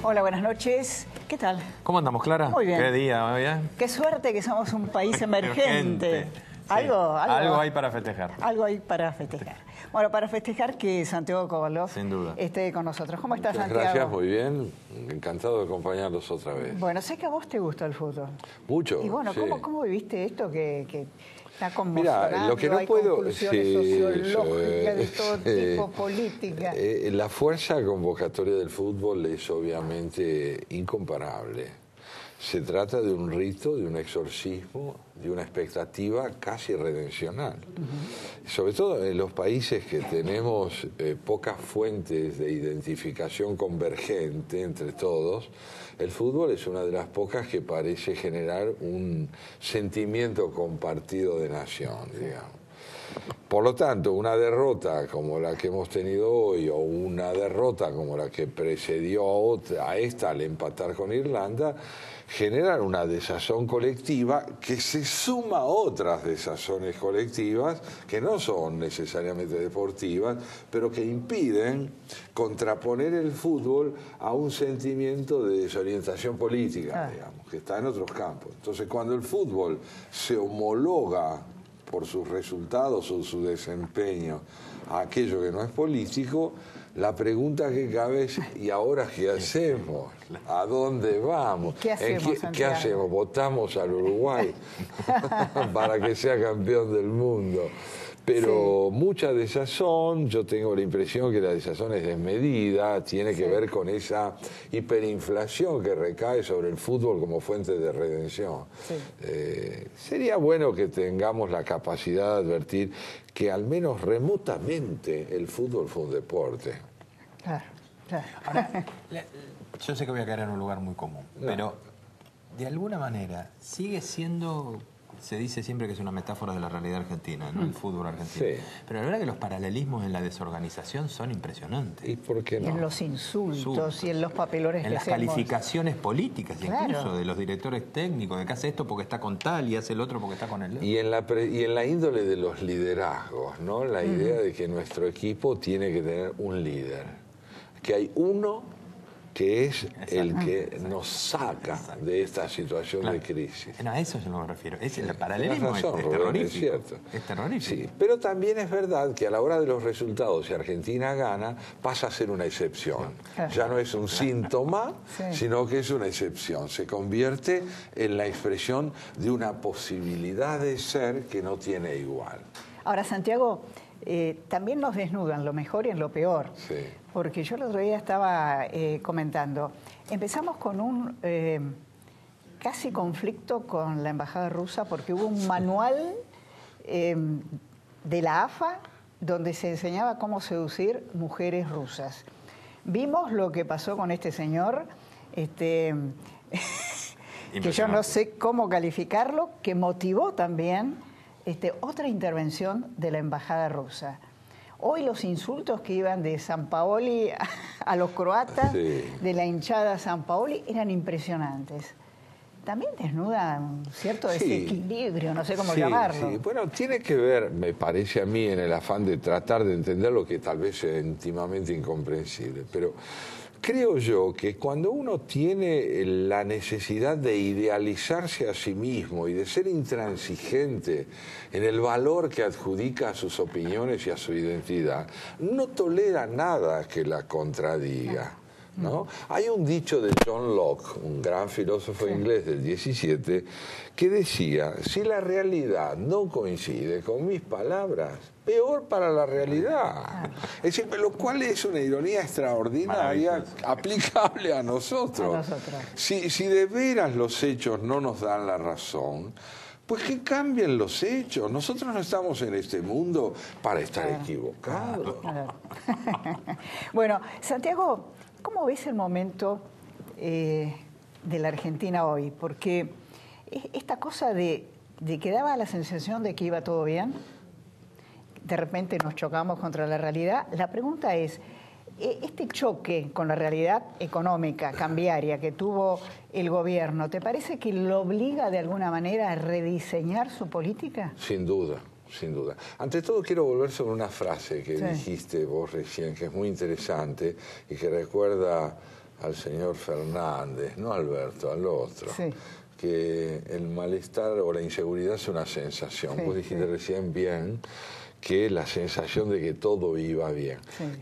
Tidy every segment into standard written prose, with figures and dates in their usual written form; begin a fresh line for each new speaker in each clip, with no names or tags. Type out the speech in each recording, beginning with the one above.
Hola, buenas noches. ¿Qué tal?
¿Cómo andamos, Clara?
Muy bien.
¿Qué día? ¿Muy bien?
Qué suerte que somos un país emergente.
Sí.
Algo
Algo hay para festejar.
Algo hay para festejar. Bueno, para festejar que Santiago Kovalov
Sin duda.
esté con nosotros. ¿Cómo estás,
Muchas
Santiago?
gracias, muy bien. Encantado de acompañarlos otra vez.
Bueno, sé que a vos te gusta el fútbol.
Mucho.
Y bueno,
sí.
¿cómo viviste esto que está conmocionando?
Mira, lo que no
hay
puedo...
conclusiones sociológicas de todo tipo, política.
La fuerza convocatoria del fútbol es obviamente incomparable. Se trata de un rito, de un exorcismo, de una expectativa casi redencional. Sobre todo en los países que tenemos pocas fuentes de identificación convergente entre todos, el fútbol es una de las pocas que parece generar un sentimiento compartido de nación, digamos. Por lo tanto, una derrota como la que hemos tenido hoy o una derrota como la que precedió a esta al empatar con Irlanda, generan una desazón colectiva que se suma a otras desazones colectivas que no son necesariamente deportivas, pero que impiden contraponer el fútbol a un sentimiento de desorientación política, digamos, que está en otros campos. Entonces, cuando el fútbol se homologa por sus resultados o su desempeño a aquello que no es político, la pregunta que cabe es: ¿y ahora qué hacemos? ¿A dónde vamos?
¿Qué hacemos,
¿Qué hacemos? ¿Votamos al Uruguay para que sea campeón del mundo? Pero sí, mucha desazón, yo tengo la impresión que la desazón es desmedida, tiene que ver con esa hiperinflación que recae sobre el fútbol como fuente de redención. Sí. Sería bueno que tengamos la capacidad de advertir que al menos remotamente el fútbol fue un deporte.
Claro, claro.
Ahora, yo sé que voy a caer en un lugar muy común, pero de alguna manera sigue siendo... Se dice siempre que es una metáfora de la realidad argentina, ¿no? El fútbol argentino. Sí. Pero la verdad que los paralelismos en la desorganización son impresionantes.
¿Y por qué no?
Y en los insultos y en los papelones
en
que
las
hacemos.
Calificaciones políticas, incluso de los directores técnicos, de que hace esto porque está con tal y hace el otro porque está con el otro.
Y en la índole de los liderazgos, ¿no? La idea de que nuestro equipo tiene que tener un líder. Que hay uno que es el que nos saca de esta situación de crisis.
No, a eso yo no me refiero. El paralelismo razón, es terrorífico.
Es cierto.
Es terrorífico.
Sí, pero también es verdad que a la hora de los resultados, si Argentina gana, pasa a ser una excepción. Ya no es un síntoma, sino que es una excepción. Se convierte en la expresión de una posibilidad de ser que no tiene igual.
Ahora, Santiago, también nos desnudan lo mejor y en lo peor.
Sí.
Porque yo el otro día estaba comentando, empezamos con un casi conflicto con la embajada rusa porque hubo un manual de la AFA donde se enseñaba cómo seducir mujeres rusas. Vimos lo que pasó con este señor, que yo no sé cómo calificarlo, que motivó también otra intervención de la embajada rusa. Hoy los insultos que iban de Sampaoli a los croatas, de la hinchada Sampaoli, eran impresionantes. También desnuda un cierto desequilibrio, no sé cómo llamarlo.
Sí. Bueno, tiene que ver, me parece a mí, en el afán de tratar de entender lo que tal vez sea íntimamente incomprensible, pero creo yo que cuando uno tiene la necesidad de idealizarse a sí mismo y de ser intransigente en el valor que adjudica a sus opiniones y a su identidad, no tolera nada que la contradiga, ¿no? Hay un dicho de John Locke, un gran filósofo inglés del 17, que decía: si la realidad no coincide con mis palabras, peor para la realidad. Es decir, lo cual es una ironía extraordinaria aplicable a nosotros. Si de veras los hechos no nos dan la razón, pues que cambien los hechos. Nosotros no estamos en este mundo para estar equivocados.
Bueno, Santiago, ¿cómo ves el momento de la Argentina hoy? Porque esta cosa de que daba la sensación de que iba todo bien, de repente nos chocamos contra la realidad. La pregunta es, este choque con la realidad económica, cambiaria, que tuvo el gobierno, ¿te parece que lo obliga de alguna manera a rediseñar su política?
Sin duda. Sin duda. Ante todo quiero volver sobre una frase que dijiste vos recién, que es muy interesante y que recuerda al señor Fernández, no Alberto, al otro, que el malestar o la inseguridad es una sensación. Vos dijiste recién bien que la sensación de que todo iba bien.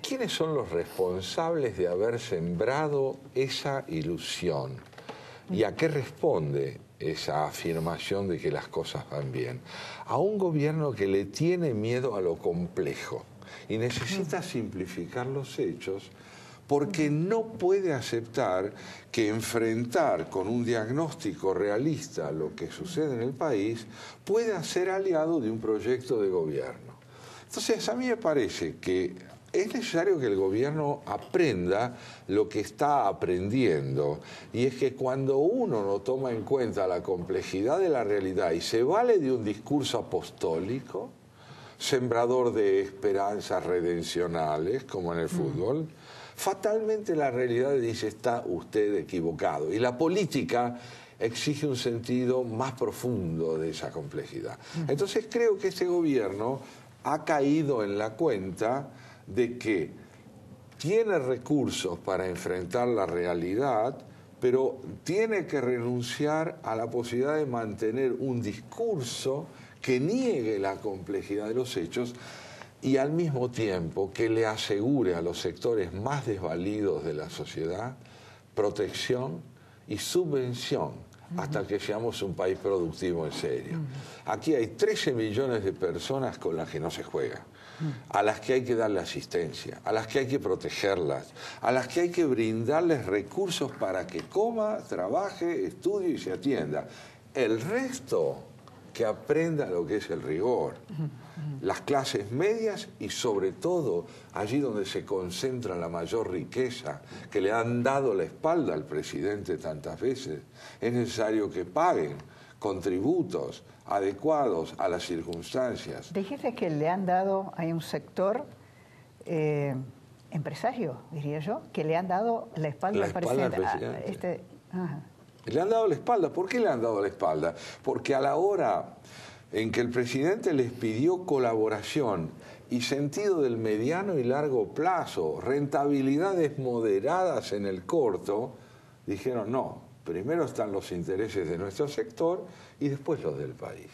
¿Quiénes son los responsables de haber sembrado esa ilusión? ¿Y a qué responde esa afirmación de que las cosas van bien? A un gobierno que le tiene miedo a lo complejo y necesita simplificar los hechos, porque no puede aceptar que enfrentar con un diagnóstico realista lo que sucede en el país pueda ser aliado de un proyecto de gobierno. Entonces, a mí me parece que es necesario que el gobierno aprenda lo que está aprendiendo, y es que cuando uno no toma en cuenta la complejidad de la realidad y se vale de un discurso apostólico, sembrador de esperanzas redencionales, como en el fútbol, fatalmente la realidad dice: está usted equivocado. Y la política exige un sentido más profundo de esa complejidad. Entonces creo que este gobierno ha caído en la cuenta de que tiene recursos para enfrentar la realidad, pero tiene que renunciar a la posibilidad de mantener un discurso que niegue la complejidad de los hechos y al mismo tiempo que le asegure a los sectores más desvalidos de la sociedad protección y subvención hasta que seamos un país productivo en serio. Aquí hay 13 millones de personas con las que no se juega, a las que hay que darle asistencia, a las que hay que protegerlas, a las que hay que brindarles recursos para que coma, trabaje, estudie y se atienda. El resto, que aprenda lo que es el rigor. Las clases medias y sobre todo allí donde se concentra la mayor riqueza, que le han dado la espalda al presidente tantas veces, es necesario que paguen contributos adecuados a las circunstancias.
Dijiste que le han dado, hay un sector empresario, diría yo, que le han dado la espalda al presidente.
Le han dado la espalda. ¿Por qué le han dado la espalda? Porque a la hora en que el presidente les pidió colaboración y sentido del mediano y largo plazo, rentabilidades moderadas en el corto, dijeron: no, primero están los intereses de nuestro sector y después los del país.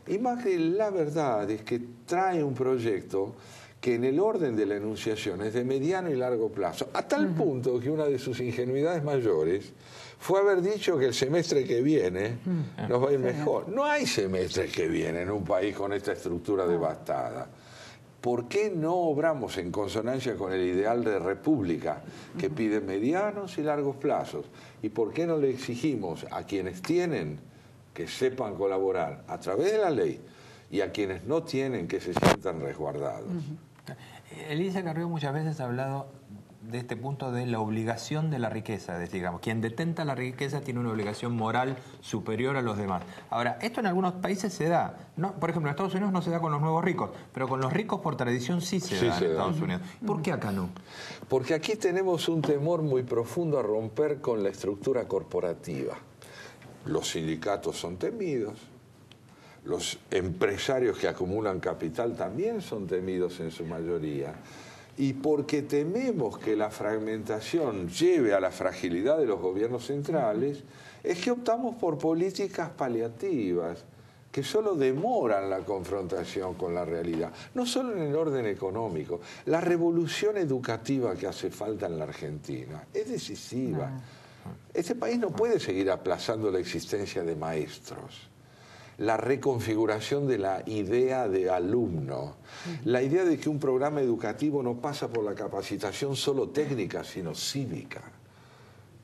Y Macri, la verdad es que trae un proyecto que en el orden de la enunciación es de mediano y largo plazo, a tal punto que una de sus ingenuidades mayores fue haber dicho que el semestre que viene nos va a ir mejor. No hay semestre que viene en un país con esta estructura devastada. ¿Por qué no obramos en consonancia con el ideal de república que pide medianos y largos plazos? ¿Y por qué no le exigimos a quienes tienen que sepan colaborar a través de la ley y a quienes no tienen que se sientan resguardados?
Elisa Carrió muchas veces ha hablado de este punto de la obligación de la riqueza, digamos, quien detenta la riqueza tiene una obligación moral superior a los demás. Ahora, esto en algunos países se da, no, por ejemplo, en Estados Unidos no se da con los nuevos ricos, pero con los ricos por tradición sí se da en Estados Unidos. ¿Por qué acá no?
Porque aquí tenemos un temor muy profundo a romper con la estructura corporativa. Los sindicatos son temidos, los empresarios que acumulan capital también son temidos en su mayoría. Y porque tememos que la fragmentación lleve a la fragilidad de los gobiernos centrales, es que optamos por políticas paliativas que solo demoran la confrontación con la realidad, no solo en el orden económico. La revolución educativa que hace falta en la Argentina es decisiva. Este país no puede seguir aplazando la existencia de maestros. La reconfiguración de la idea de alumno, la idea de que un programa educativo no pasa por la capacitación solo técnica, sino cívica.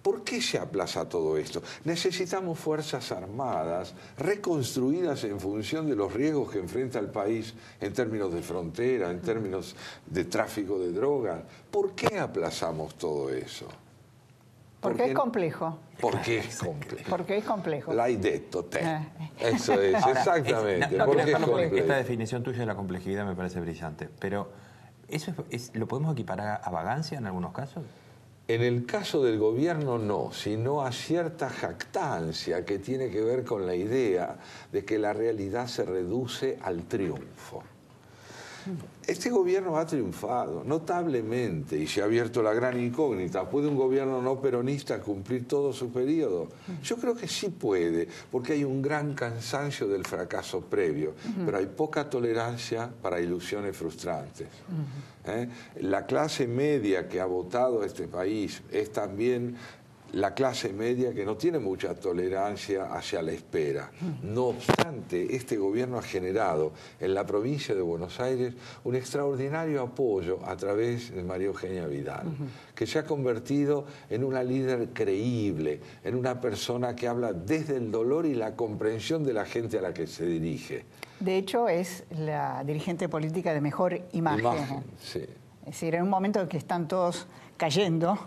¿Por qué se aplaza todo esto? Necesitamos fuerzas armadas reconstruidas en función de los riesgos que enfrenta el país en términos de frontera, en términos de tráfico de drogas. ¿Por qué aplazamos todo eso?
Porque es complejo.
Porque es complejo.
Porque es complejo.
L'hai detto te. Eso es, ahora, exactamente.
Esta definición tuya de la complejidad me parece brillante. Pero, ¿eso lo podemos equiparar a vagancia en algunos casos?
En el caso del gobierno no, sino a cierta jactancia que tiene que ver con la idea de que la realidad se reduce al triunfo. Este gobierno ha triunfado notablemente y se ha abierto la gran incógnita. ¿Puede un gobierno no peronista cumplir todo su periodo? Yo creo que sí puede, porque hay un gran cansancio del fracaso previo, pero hay poca tolerancia para ilusiones frustrantes. La clase media que ha votado a este país es también la clase media que no tiene mucha tolerancia hacia la espera. No obstante, este gobierno ha generado en la provincia de Buenos Aires un extraordinario apoyo a través de María Eugenia Vidal, que se ha convertido en una líder creíble, en una persona que habla desde el dolor y la comprensión de la gente a la que se dirige.
De hecho, es la dirigente política de mejor imagen.
Sí.
Es decir, en un momento en que están todos cayendo,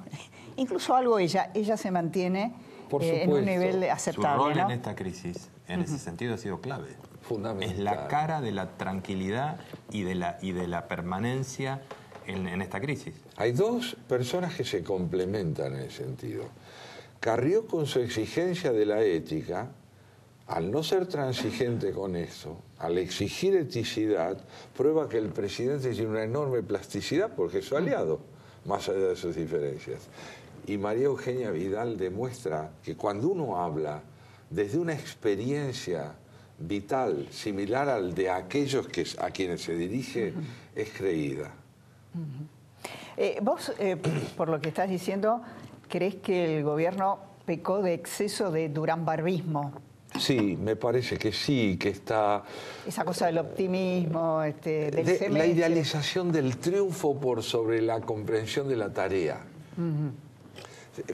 incluso algo ella se mantiene en un nivel aceptable.
Su rol
¿no?
en esta crisis, en ese sentido, ha sido clave.
Fundamental.
Es la cara de la tranquilidad y de la permanencia en esta crisis.
Hay dos personas que se complementan en ese sentido. Carrió, con su exigencia de la ética, al no ser transigente con eso, al exigir eticidad, prueba que el presidente tiene una enorme plasticidad porque es su aliado, más allá de sus diferencias. Y María Eugenia Vidal demuestra que cuando uno habla desde una experiencia vital similar al de aquellos a quienes se dirige, es creída.
Vos, por lo que estás diciendo, ¿crees que el gobierno pecó de exceso de duranbarbismo?
Sí, me parece que sí, que está...
Esa cosa del optimismo, del semestre.
La idealización del triunfo por sobre la comprensión de la tarea.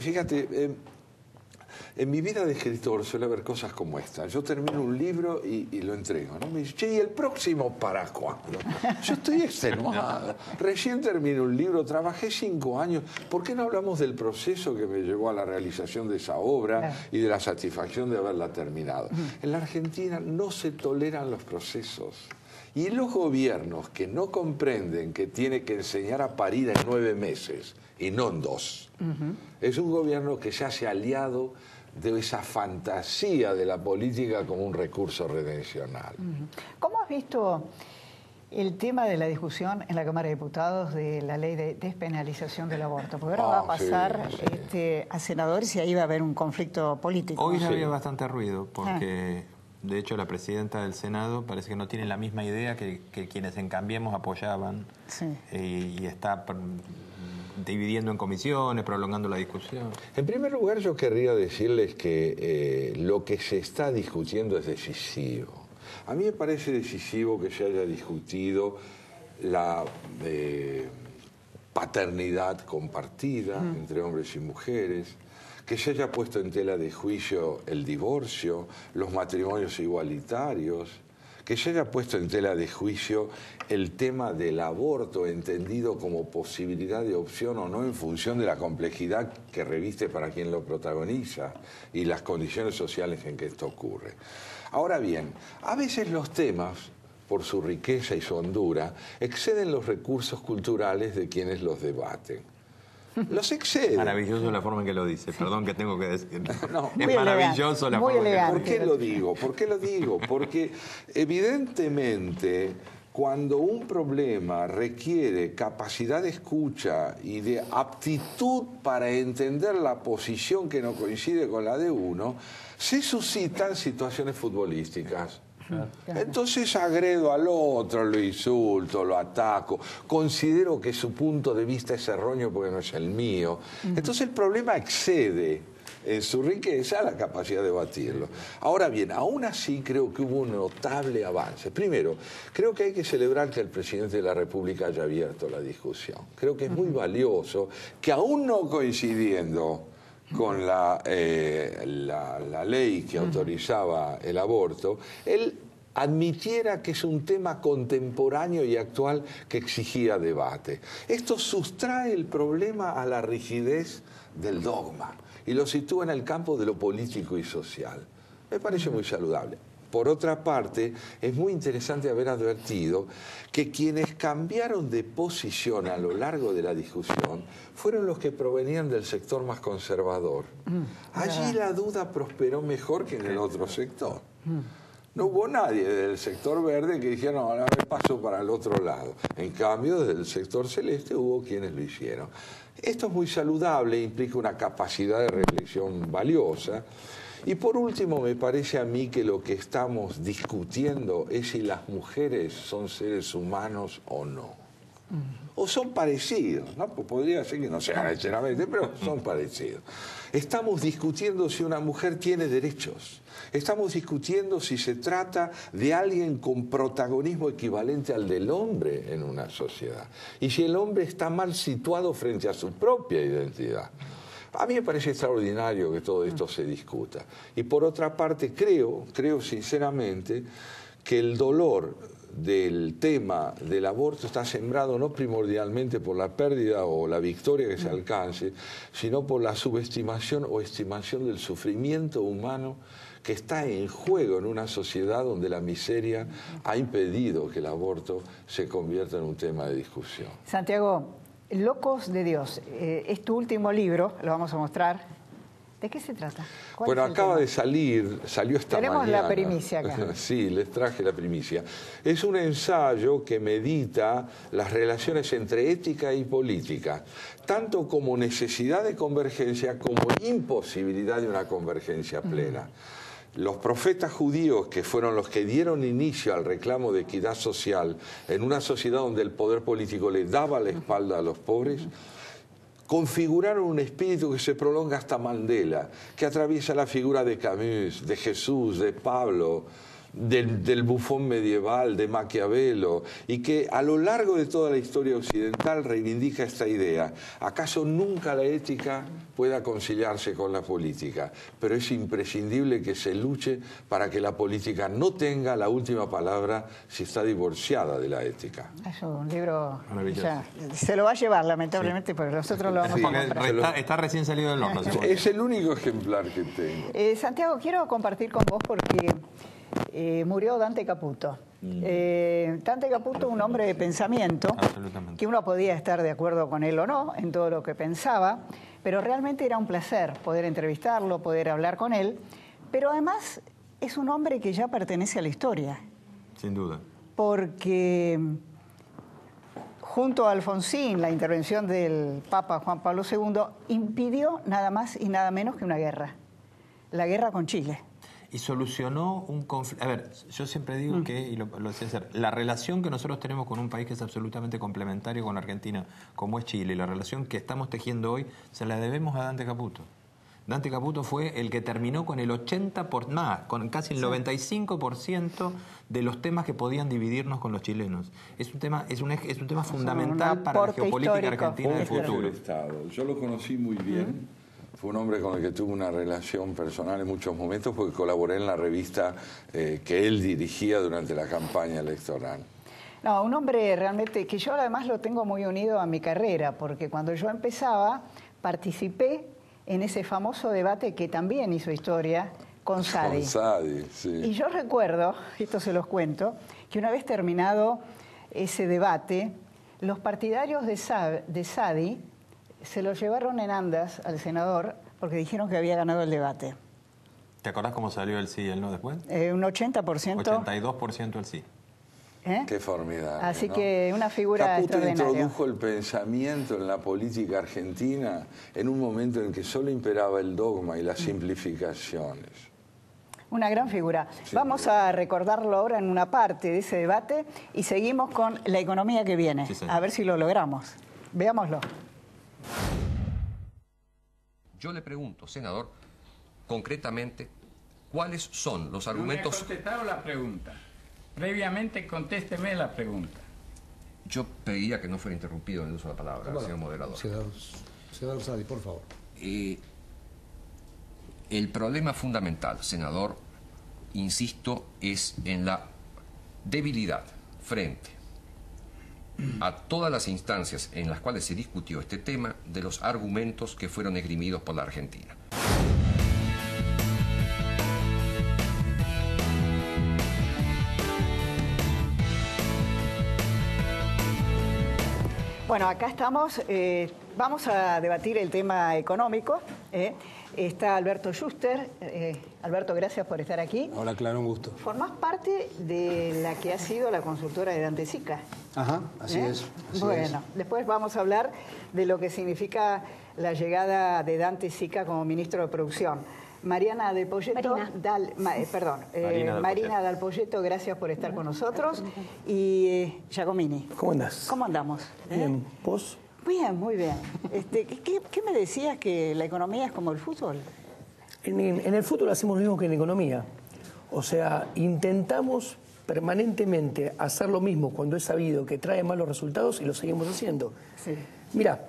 Fíjate, en mi vida de escritor suele haber cosas como esta. Yo termino un libro y lo entrego, ¿no? Me dice, che, ¿y el próximo para cuándo? Yo estoy extenuado. Recién terminé un libro, trabajé 5 años. ¿Por qué no hablamos del proceso que me llevó a la realización de esa obra y de la satisfacción de haberla terminado? En la Argentina no se toleran los procesos. Y los gobiernos que no comprenden que tiene que enseñar a parir en 9 meses y no en 2, es un gobierno que se hace aliado de esa fantasía de la política como un recurso redencional.
¿Cómo has visto el tema de la discusión en la Cámara de Diputados de la ley de despenalización del aborto? Porque ahora va a pasar a senadores y ahí va a haber un conflicto político.
Hoy había bastante ruido porque, de hecho, la presidenta del Senado parece que no tiene la misma idea que quienes en Cambiemos apoyaban y está dividiendo en comisiones, prolongando la discusión.
En primer lugar, yo querría decirles que lo que se está discutiendo es decisivo. A mí me parece decisivo que se haya discutido la paternidad compartida entre hombres y mujeres, que se haya puesto en tela de juicio el divorcio, los matrimonios igualitarios, que se haya puesto en tela de juicio el tema del aborto entendido como posibilidad de opción o no en función de la complejidad que reviste para quien lo protagoniza y las condiciones sociales en que esto ocurre. Ahora bien, a veces los temas, por su riqueza y su hondura, exceden los recursos culturales de quienes los debaten. Los exceden.
Maravilloso la forma en que lo dice. Perdón que tengo que decir.
No,
es maravilloso la forma en que lo dice.
¿Por qué lo digo? ¿Por qué lo digo? Porque evidentemente cuando un problema requiere capacidad de escucha y de aptitud para entender la posición que no coincide con la de uno, se suscitan situaciones futbolísticas. Entonces agredo al otro, lo insulto, lo ataco, considero que su punto de vista es erróneo porque no es el mío. Entonces el problema excede en su riqueza la capacidad de debatirlo. Ahora bien, aún así creo que hubo un notable avance. Primero, creo que hay que celebrar que el presidente de la República haya abierto la discusión. Creo que es muy valioso que aún no coincidiendo con la ley que autorizaba el aborto, él admitiera que es un tema contemporáneo y actual que exigía debate. Esto sustrae el problema a la rigidez del dogma y lo sitúa en el campo de lo político y social. Me parece muy saludable. Por otra parte, es muy interesante haber advertido que quienes cambiaron de posición a lo largo de la discusión fueron los que provenían del sector más conservador. Allí la duda prosperó mejor que en el otro sector. no hubo nadie del sector verde que dijera, no, ahora me paso para el otro lado. En cambio, desde el sector celeste hubo quienes lo hicieron. Esto es muy saludable, implica una capacidad de reflexión valiosa. Y por último, me parece a mí que lo que estamos discutiendo es si las mujeres son seres humanos o no. O son parecidos, ¿no? Pues podría ser que no sean necesariamente, pero son parecidos. Estamos discutiendo si una mujer tiene derechos. Estamos discutiendo si se trata de alguien con protagonismo equivalente al del hombre en una sociedad. Y si el hombre está mal situado frente a su propia identidad. A mí me parece extraordinario que todo esto se discuta. Y por otra parte, creo sinceramente que el dolor del tema del aborto está sembrado no primordialmente por la pérdida o la victoria que se alcance, sino por la subestimación o estimación del sufrimiento humano que está en juego en una sociedad donde la miseria ha impedido que el aborto se convierta en un tema de discusión.
Santiago, Locos de Dios, es tu último libro, lo vamos a mostrar. ¿De qué se trata?
Bueno, acaba de salir, salió esta mañana.
Tenemos la primicia acá.
Sí, les traje la primicia. Es un ensayo que medita las relaciones entre ética y política, tanto como necesidad de convergencia como imposibilidad de una convergencia plena. Los profetas judíos, que fueron los que dieron inicio al reclamo de equidad social en una sociedad donde el poder político le daba la espalda a los pobres, configuraron un espíritu que se prolonga hasta Mandela, que atraviesa la figura de Camus, de Jesús, de Pablo, del bufón medieval, de Maquiavelo, y que a lo largo de toda la historia occidental reivindica esta idea. ¿Acaso nunca la ética pueda conciliarse con la política? Pero es imprescindible que se luche para que la política no tenga la última palabra si está divorciada de la ética.
Es un libro, ya, se lo va a llevar lamentablemente, porque nosotros lo vamos a comprar.
Está recién salido del horno.
Es el único ejemplar que tengo.
Santiago, quiero compartir con vos porque murió Dante Caputo. Dante Caputo, un hombre de pensamiento, que uno podía estar de acuerdo con él o no en todo lo que pensaba, pero realmente era un placer poder entrevistarlo, poder hablar con él, pero además es un hombre que ya pertenece a la historia.
Sin duda.
Porque junto a Alfonsín, la intervención del Papa Juan Pablo II impidió nada más y nada menos que una guerra, la guerra con Chile.
Y solucionó un conflicto. A ver, yo siempre digo que, y lo decía hacer, la relación que nosotros tenemos con un país que es absolutamente complementario con Argentina, como es Chile, y la relación que estamos tejiendo hoy, se la debemos a Dante Caputo. Dante Caputo fue el que terminó con el 80%, con casi el 95% de los temas que podían dividirnos con los chilenos. Es un tema fundamental para la geopolítica argentina del futuro.
Yo lo conocí muy bien. Fue un hombre con el que tuve una relación personal en muchos momentos porque colaboré en la revista que él dirigía durante la campaña electoral.
No, un hombre realmente que yo además lo tengo muy unido a mi carrera, porque cuando yo empezaba participé en ese famoso debate que también hizo historia con Sadi.
Con Sadi, sí.
Y yo recuerdo, esto se los cuento, que una vez terminado ese debate, los partidarios de Sadi se lo llevaron en andas al senador porque dijeron que había ganado el debate.
¿Te acordás cómo salió el sí y el no después?
Un 80%.
82% el sí.
Qué formidable.
Así
¿no?
que una figura
Caputo
extraordinaria.
introdujo el pensamiento en la política argentina en un momento en que solo imperaba el dogma y las simplificaciones.
Una gran figura. Vamos a recordarlo ahora en una parte de ese debate y seguimos con la economía que viene. Sí, a ver si lo logramos. Veámoslo.
Yo le pregunto, senador, concretamente, ¿cuáles son los argumentos?
No me ha contestado la pregunta. Previamente contésteme la pregunta.
Yo pedía que no fuera interrumpido en el uso de la palabra, señor moderador.
Senador Sadi, por favor.
El problema fundamental, senador, insisto, es en la debilidad frente a todas las instancias en las cuales se discutió este tema de los argumentos que fueron esgrimidos por la Argentina.
Bueno, acá estamos, vamos a debatir el tema económico. Está Alberto Schuster. Alberto, gracias por estar aquí.
Hola, Clara, un gusto.
Formás parte de la que ha sido la consultora de Dante Sica.
Ajá, así es.
Bueno, después vamos a hablar de lo que significa la llegada de Dante Sica como ministro de Producción. Marina Dal Poyetto, Marina Dal Poyetto, gracias por estar con nosotros. Y Giacomini.
¿Cómo andás?
¿Cómo andamos?
Bien, ¿vos?
Bien, muy bien. ¿Qué me decías, que la economía es como el fútbol?
En el fútbol hacemos lo mismo que en economía. O sea, intentamos permanentemente hacer lo mismo cuando es sabido que trae malos resultados y lo seguimos haciendo.
Sí.
Mirá,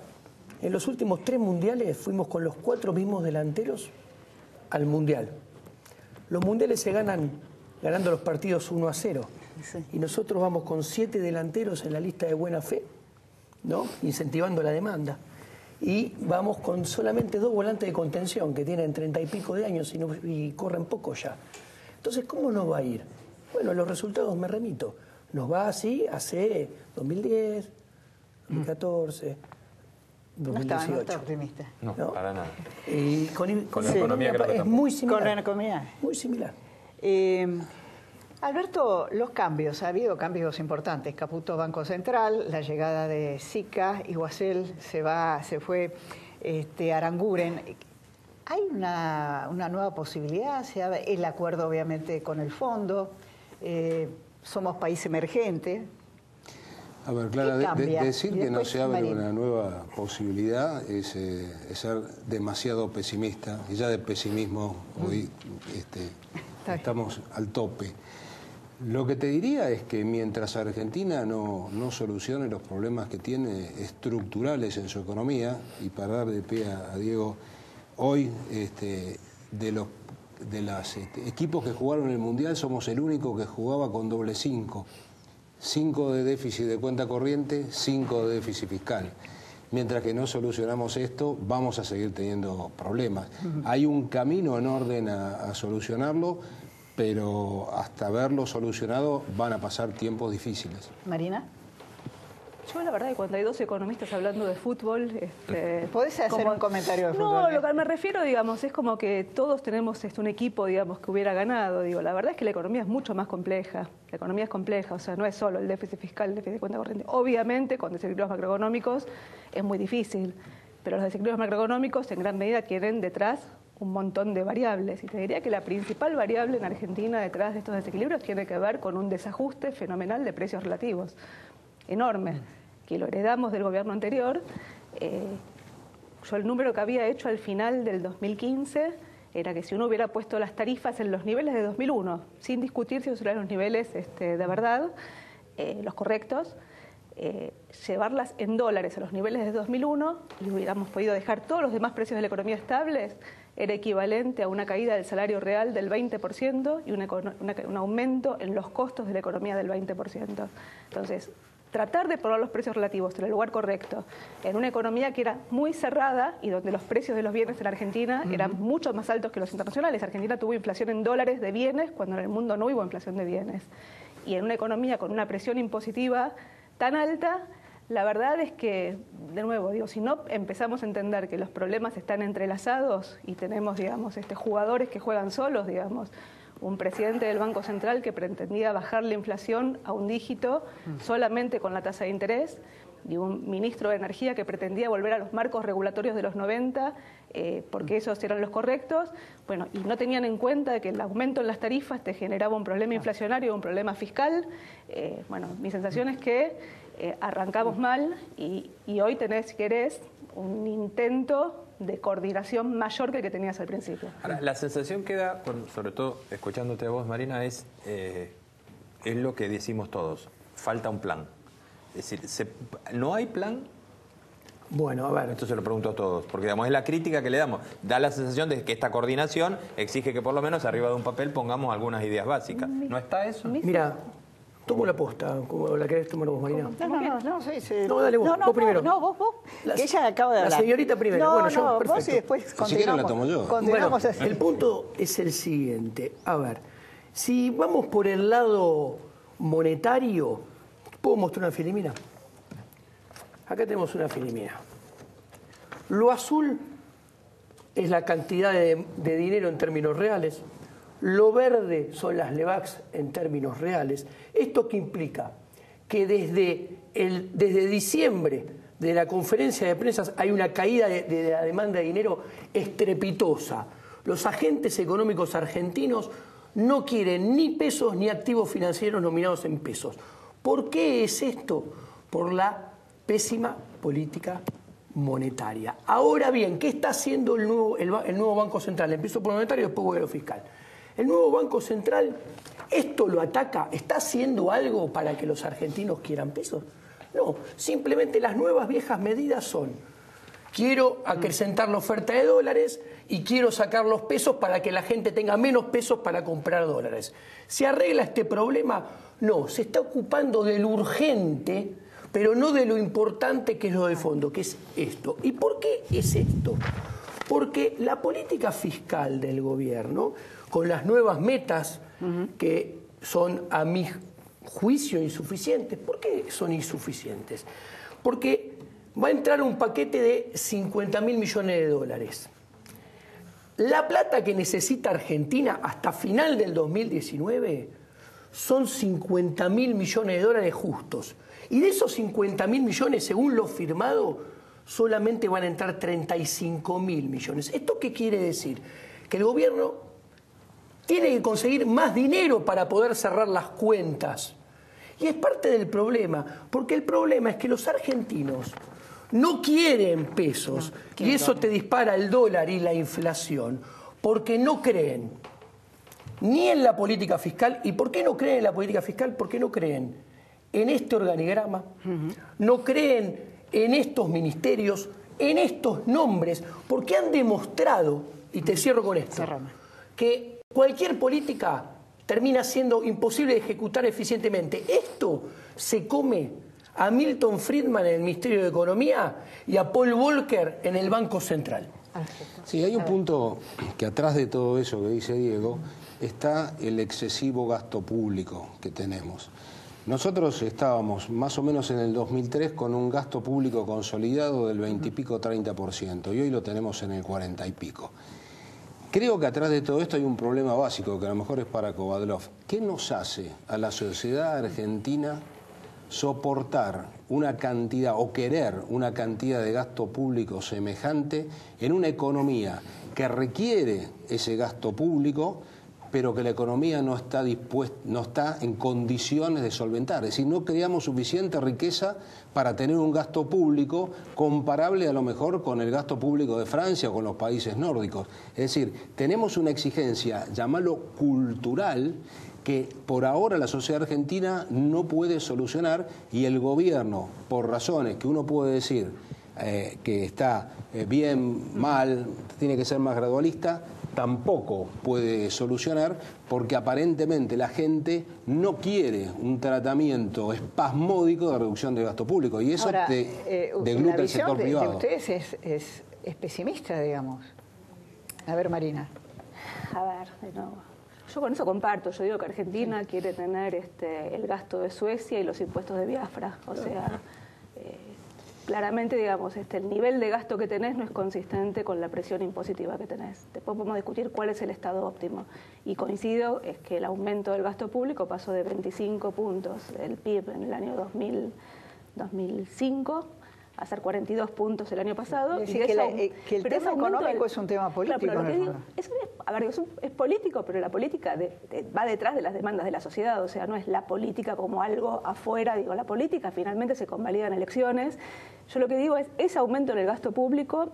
en los últimos 3 mundiales fuimos con los 4 mismos delanteros al mundial. Los mundiales se ganan ganando los partidos 1-0.
Sí.
Y nosotros vamos con 7 delanteros en la lista de buena fe, ¿no? Incentivando la demanda. Y vamos con solamente 2 volantes de contención que tienen 30 y pico de años y corren poco ya. Entonces, ¿cómo nos va a ir? Bueno, los resultados me remito. Nos va así hace 2010, 2014, 2018.
No está optimista.
No, para nada.
Y con
la economía creo que
es
tampoco.
muy similar.
Con la economía.
Muy similar.
Alberto, los cambios, ha habido cambios importantes. Caputo Banco Central, la llegada de Sica, Iguacel se fue, Aranguren. ¿Hay una nueva posibilidad? El acuerdo obviamente con el fondo, somos país emergente.
A ver, Clara, decir que no se abre
Marina.
una nueva posibilidad es ser demasiado pesimista. Y ya de pesimismo hoy estamos al tope. Lo que te diría es que mientras Argentina no solucione los problemas que tiene estructurales en su economía, y para dar de pie a Diego, hoy de los equipos que jugaron el Mundial somos el único que jugaba con doble 5. 5 de déficit de cuenta corriente, 5 de déficit fiscal. Mientras que no solucionamos esto, vamos a seguir teniendo problemas. Hay un camino en orden a solucionarlo, pero hasta verlo solucionado van a pasar tiempos difíciles.
Marina.
Yo la verdad que cuando hay 2 economistas hablando de fútbol...
¿Podés hacer un comentario de fútbol?
No, lo que me refiero, digamos, es como que todos tenemos un equipo, digamos, que hubiera ganado. Digo, la verdad es que la economía es mucho más compleja. La economía es compleja, o sea, no es solo el déficit fiscal, el déficit de cuenta corriente. Obviamente, con desequilibrios macroeconómicos es muy difícil, pero los desequilibrios macroeconómicos en gran medida tienen detrás un montón de variables. Y te diría que la principal variable en Argentina detrás de estos desequilibrios tiene que ver con un desajuste fenomenal de precios relativos, enorme, que lo heredamos del gobierno anterior. Yo el número que había hecho al final del 2015 era que si uno hubiera puesto las tarifas en los niveles de 2001, sin discutir si eran los niveles de verdad, los correctos, llevarlas en dólares a los niveles de 2001 y hubiéramos podido dejar todos los demás precios de la economía estables, era equivalente a una caída del salario real del 20% y un aumento en los costos de la economía del 20%. Entonces, tratar de poner los precios relativos en el lugar correcto, en una economía que era muy cerrada y donde los precios de los bienes en Argentina eran mucho más altos que los internacionales. Argentina tuvo inflación en dólares de bienes cuando en el mundo no hubo inflación de bienes. Y en una economía con una presión impositiva tan alta, la verdad es que, de nuevo, digo, si no empezamos a entender que los problemas están entrelazados y tenemos, digamos, jugadores que juegan solos, digamos, un presidente del Banco Central que pretendía bajar la inflación a un dígito solamente con la tasa de interés, y un ministro de Energía que pretendía volver a los marcos regulatorios de los 90, porque esos eran los correctos, bueno, y no tenían en cuenta que el aumento en las tarifas te generaba un problema inflacionario, un problema fiscal. Bueno, mi sensación es que arrancamos mal y hoy tenés, si querés, un intento de coordinación mayor que el que tenías al principio.
Ahora, la sensación que da, sobre todo escuchándote a vos, Marina, es lo que decimos todos, falta un plan. Es decir, ¿no hay plan?
Bueno, a ver.
Esto se lo pregunto a todos, porque digamos, es la crítica que le damos. Da la sensación de que esta coordinación exige que por lo menos arriba de un papel pongamos algunas ideas básicas. ¿No está eso?
Mira, tomo la posta, como la querés tomar vos, Marina.
No, sí.
No, dale vos, vos primero.
No, vos. Que ella acaba de hablar.
La señorita primero.
No,
bueno, yo, perfecto.
vos y después continuamos.
Si quieren la tomo yo.
Continuamos
Bueno,
así.
el punto es el siguiente. A ver, si vamos por el lado monetario, ¿puedo mostrar una filimina? Acá tenemos una filimina. Lo azul es la cantidad de dinero en términos reales. Lo verde son las LEVAX en términos reales. ¿Esto qué implica? Que desde diciembre de la conferencia de prensa hay una caída de la demanda de dinero estrepitosa. Los agentes económicos argentinos no quieren ni pesos ni activos financieros nominados en pesos. ¿Por qué es esto? Por la pésima política monetaria. Ahora bien, ¿qué está haciendo el nuevo Banco Central? Empiezo por lo monetario y después voy a lo fiscal. El nuevo Banco Central, ¿esto lo ataca? ¿Está haciendo algo para que los argentinos quieran pesos? No, simplemente las nuevas viejas medidas son: quiero acrecentar la oferta de dólares y quiero sacar los pesos para que la gente tenga menos pesos para comprar dólares. ¿Se arregla este problema? No, se está ocupando de lo urgente, pero no de lo importante, que es lo de fondo, que es esto. ¿Y por qué es esto? Porque la política fiscal del gobierno, con las nuevas metas que son, a mi juicio, insuficientes. ¿Por qué son insuficientes? Porque va a entrar un paquete de 50.000 millones de dólares. La plata que necesita Argentina hasta final del 2019 son 50.000 millones de dólares justos. Y de esos 50.000 millones, según lo firmado, solamente van a entrar 35.000 millones. ¿Esto qué quiere decir? Que el gobierno tiene que conseguir más dinero para poder cerrar las cuentas. Y es parte del problema, porque el problema es que los argentinos no quieren pesos, y eso te dispara el dólar y la inflación, porque no creen ni en la política fiscal. ¿Y por qué no creen en la política fiscal? Porque no creen en este organigrama, no creen en estos ministerios, en estos nombres, porque han demostrado, y te cierro con esto, que cualquier política termina siendo imposible de ejecutar eficientemente. Esto se come a Milton Friedman en el Ministerio de Economía y a Paul Volcker en el Banco Central.
Sí, hay un punto que atrás de todo eso que dice Diego está el excesivo gasto público que tenemos. Nosotros estábamos más o menos en el 2003 con un gasto público consolidado del 20 y pico, 30%, y hoy lo tenemos en el 40 y pico. Creo que atrás de todo esto hay un problema básico, que a lo mejor es para Kovadlov. ¿Qué nos hace a la sociedad argentina soportar una cantidad o querer una cantidad de gasto público semejante en una economía que requiere ese gasto público, pero que la economía no está en condiciones de solventar? Es decir, no creamos suficiente riqueza para tener un gasto público comparable a lo mejor con el gasto público de Francia o con los países nórdicos. Es decir, tenemos una exigencia, llamarlo cultural, que por ahora la sociedad argentina no puede solucionar, y el gobierno, por razones que uno puede decir que está bien, mal, tiene que ser más gradualista, tampoco puede solucionar, porque aparentemente la gente no quiere un tratamiento espasmódico de reducción de gasto público, y eso
ahora,
degluta el sector privado.
De ustedes es pesimista, digamos. A ver, Marina.
A ver, de nuevo. Yo con eso comparto. Yo digo que Argentina quiere tener el gasto de Suecia y los impuestos de Biafra. O sea, claramente, digamos, el nivel de gasto que tenés no es consistente con la presión impositiva que tenés. Después podemos discutir cuál es el estado óptimo. Y coincido, es que el aumento del gasto público pasó de 25 puntos del PIB en el año 2005 a ser 42 puntos el año pasado.
Es decir, que el tema económico es un tema político.
Claro, pero lo que digo, es político, pero la política va detrás de las demandas de la sociedad. O sea, no es la política como algo afuera. Digo, la política finalmente se convalida en elecciones. Yo lo que digo es, ese aumento en el gasto público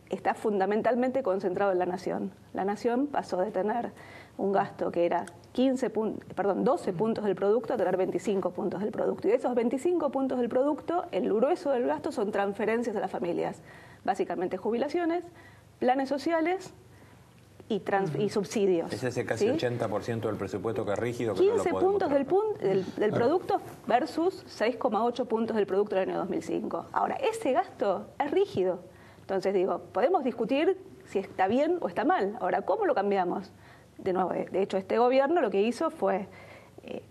está fundamentalmente concentrado en la nación. La nación pasó de tener un gasto que era 12 puntos del producto a tener 25 puntos del producto. Y de esos 25 puntos del producto, el grueso del gasto son transferencias a las familias. Básicamente jubilaciones, planes sociales y subsidios.
Es ese casi 80% del presupuesto que es rígido. Que
15
no lo
puntos del producto versus 6,8 puntos del producto del año 2005. Ahora, ese gasto es rígido. Entonces, digo, podemos discutir si está bien o está mal. Ahora, ¿cómo lo cambiamos? De nuevo, de hecho, este gobierno lo que hizo fue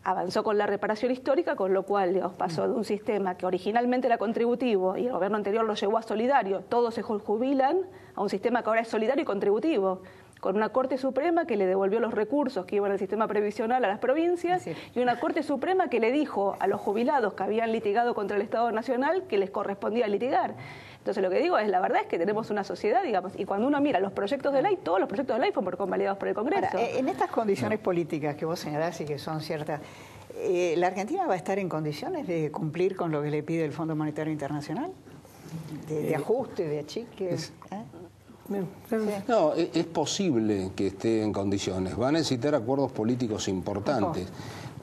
avanzó con la reparación histórica, con lo cual, digamos, pasó de un sistema que originalmente era contributivo y el gobierno anterior lo llevó a solidario, todos se jubilan, a un sistema que ahora es solidario y contributivo, con una Corte Suprema que le devolvió los recursos que iban al sistema previsional a las provincias, sí, y una Corte Suprema que le dijo a los jubilados que habían litigado contra el Estado Nacional que les correspondía litigar. Entonces lo que digo es, la verdad es que tenemos una sociedad, digamos, y cuando uno mira los proyectos de ley, todos los proyectos de ley fueron convalidados por el Congreso.
Ahora, en estas condiciones políticas que vos señalás y que son ciertas, ¿la Argentina va a estar en condiciones de cumplir con lo que le pide el Fondo Monetario Internacional? De ajuste, de achique.
No, es posible que esté en condiciones. Va a necesitar acuerdos políticos importantes.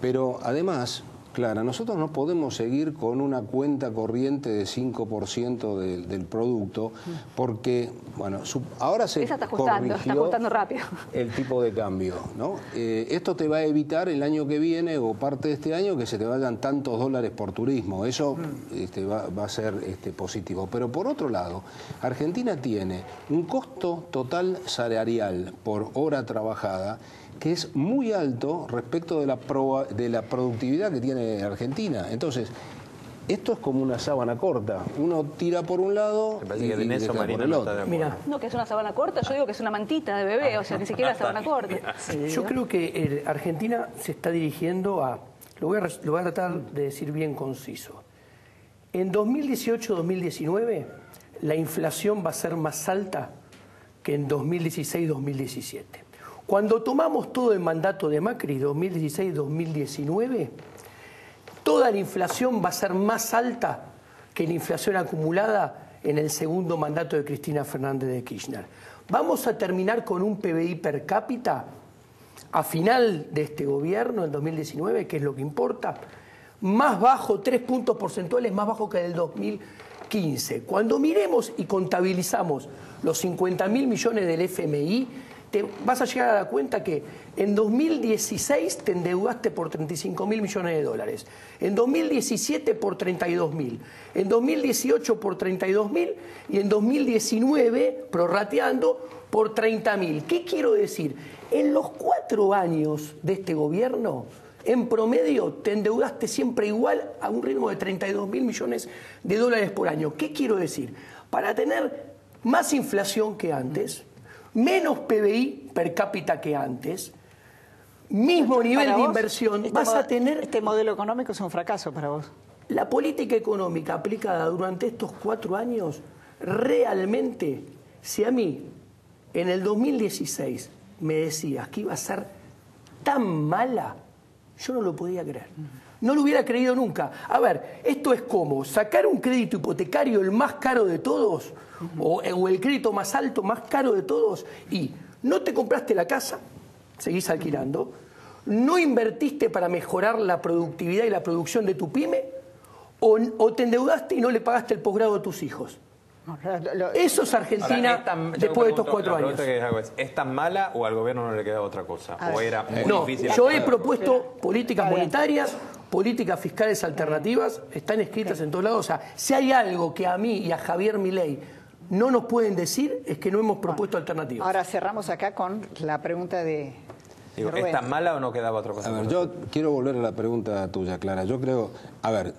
Pero además, Clara, nosotros no podemos seguir con una cuenta corriente de 5% del producto porque, bueno, ahora se corrigió
rápido
el tipo de cambio, ¿no? Esto te va a evitar el año que viene o parte de este año que se te vayan tantos dólares por turismo. Eso va a ser positivo. Pero por otro lado, Argentina tiene un costo total salarial por hora trabajada que es muy alto respecto de la productividad que tiene Argentina. Entonces, esto es como una sábana corta. Uno tira por un lado y deja por el otro.
Mira, no, que es una sábana corta, yo digo que es una mantita de bebé, o sea, ni siquiera sábana corta.
Sí, yo creo que Argentina se está dirigiendo a... Lo voy a tratar de decir bien conciso. En 2018-2019, la inflación va a ser más alta que en 2016-2017. Cuando tomamos todo el mandato de Macri, 2016-2019, toda la inflación va a ser más alta que la inflación acumulada en el segundo mandato de Cristina Fernández de Kirchner. Vamos a terminar con un PBI per cápita a final de este gobierno, en 2019, que es lo que importa, más bajo, 3 puntos porcentuales más bajo que el 2015. Cuando miremos y contabilizamos los 50.000 millones del FMI, te vas a llegar a dar cuenta que en 2016 te endeudaste por 35.000 millones de dólares, en 2017 por 32.000, en 2018 por 32.000 y en 2019, prorrateando, por 30.000. ¿Qué quiero decir? En los 4 años de este gobierno, en promedio te endeudaste siempre igual a un ritmo de 32.000 millones de dólares por año. ¿Qué quiero decir? Para tener más inflación que antes, menos PBI per cápita que antes, mismo nivel de inversión, vas a tener...
Este modelo económico es un fracaso para vos.
La política económica aplicada durante estos 4 años, realmente, si a mí en el 2016 me decías que iba a ser tan mala, yo no lo podía creer. No lo hubiera creído nunca. A ver, esto es como sacar un crédito hipotecario el más caro de todos, o el crédito más alto, más caro de todos, y no te compraste la casa, seguís alquilando, no invertiste para mejorar la productividad y la producción de tu pyme, o te endeudaste y no le pagaste el posgrado a tus hijos. Eso es Argentina después de estos 4 años.
¿Es tan mala o al gobierno no le queda otra cosa? ¿O era muy difícil?
Yo he propuesto políticas monetarias, políticas fiscales alternativas, están escritas en todos lados. O sea, si hay algo que a mí y a Javier Milei no nos pueden decir, es que no hemos propuesto alternativas.
Ahora cerramos acá con la pregunta de Rubén.
¿Es tan mala o no quedaba otra cosa?
A ver, yo quiero volver a la pregunta tuya, Clara. Yo creo, a ver,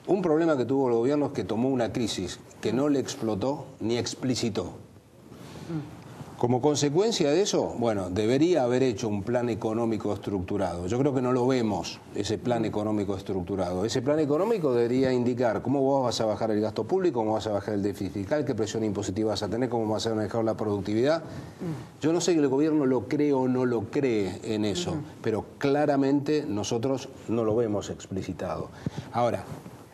un problema que tuvo el gobierno es que tomó una crisis que no le explotó ni explicitó. Como consecuencia de eso, bueno, debería haber hecho un plan económico estructurado. Yo creo que no lo vemos, ese plan económico estructurado. Ese plan económico debería indicar cómo vos vas a bajar el gasto público, cómo vas a bajar el déficit fiscal, qué presión impositiva vas a tener, cómo vas a manejar la productividad. Yo no sé que el gobierno lo cree o no lo cree en eso, pero claramente nosotros no lo vemos explicitado. Ahora,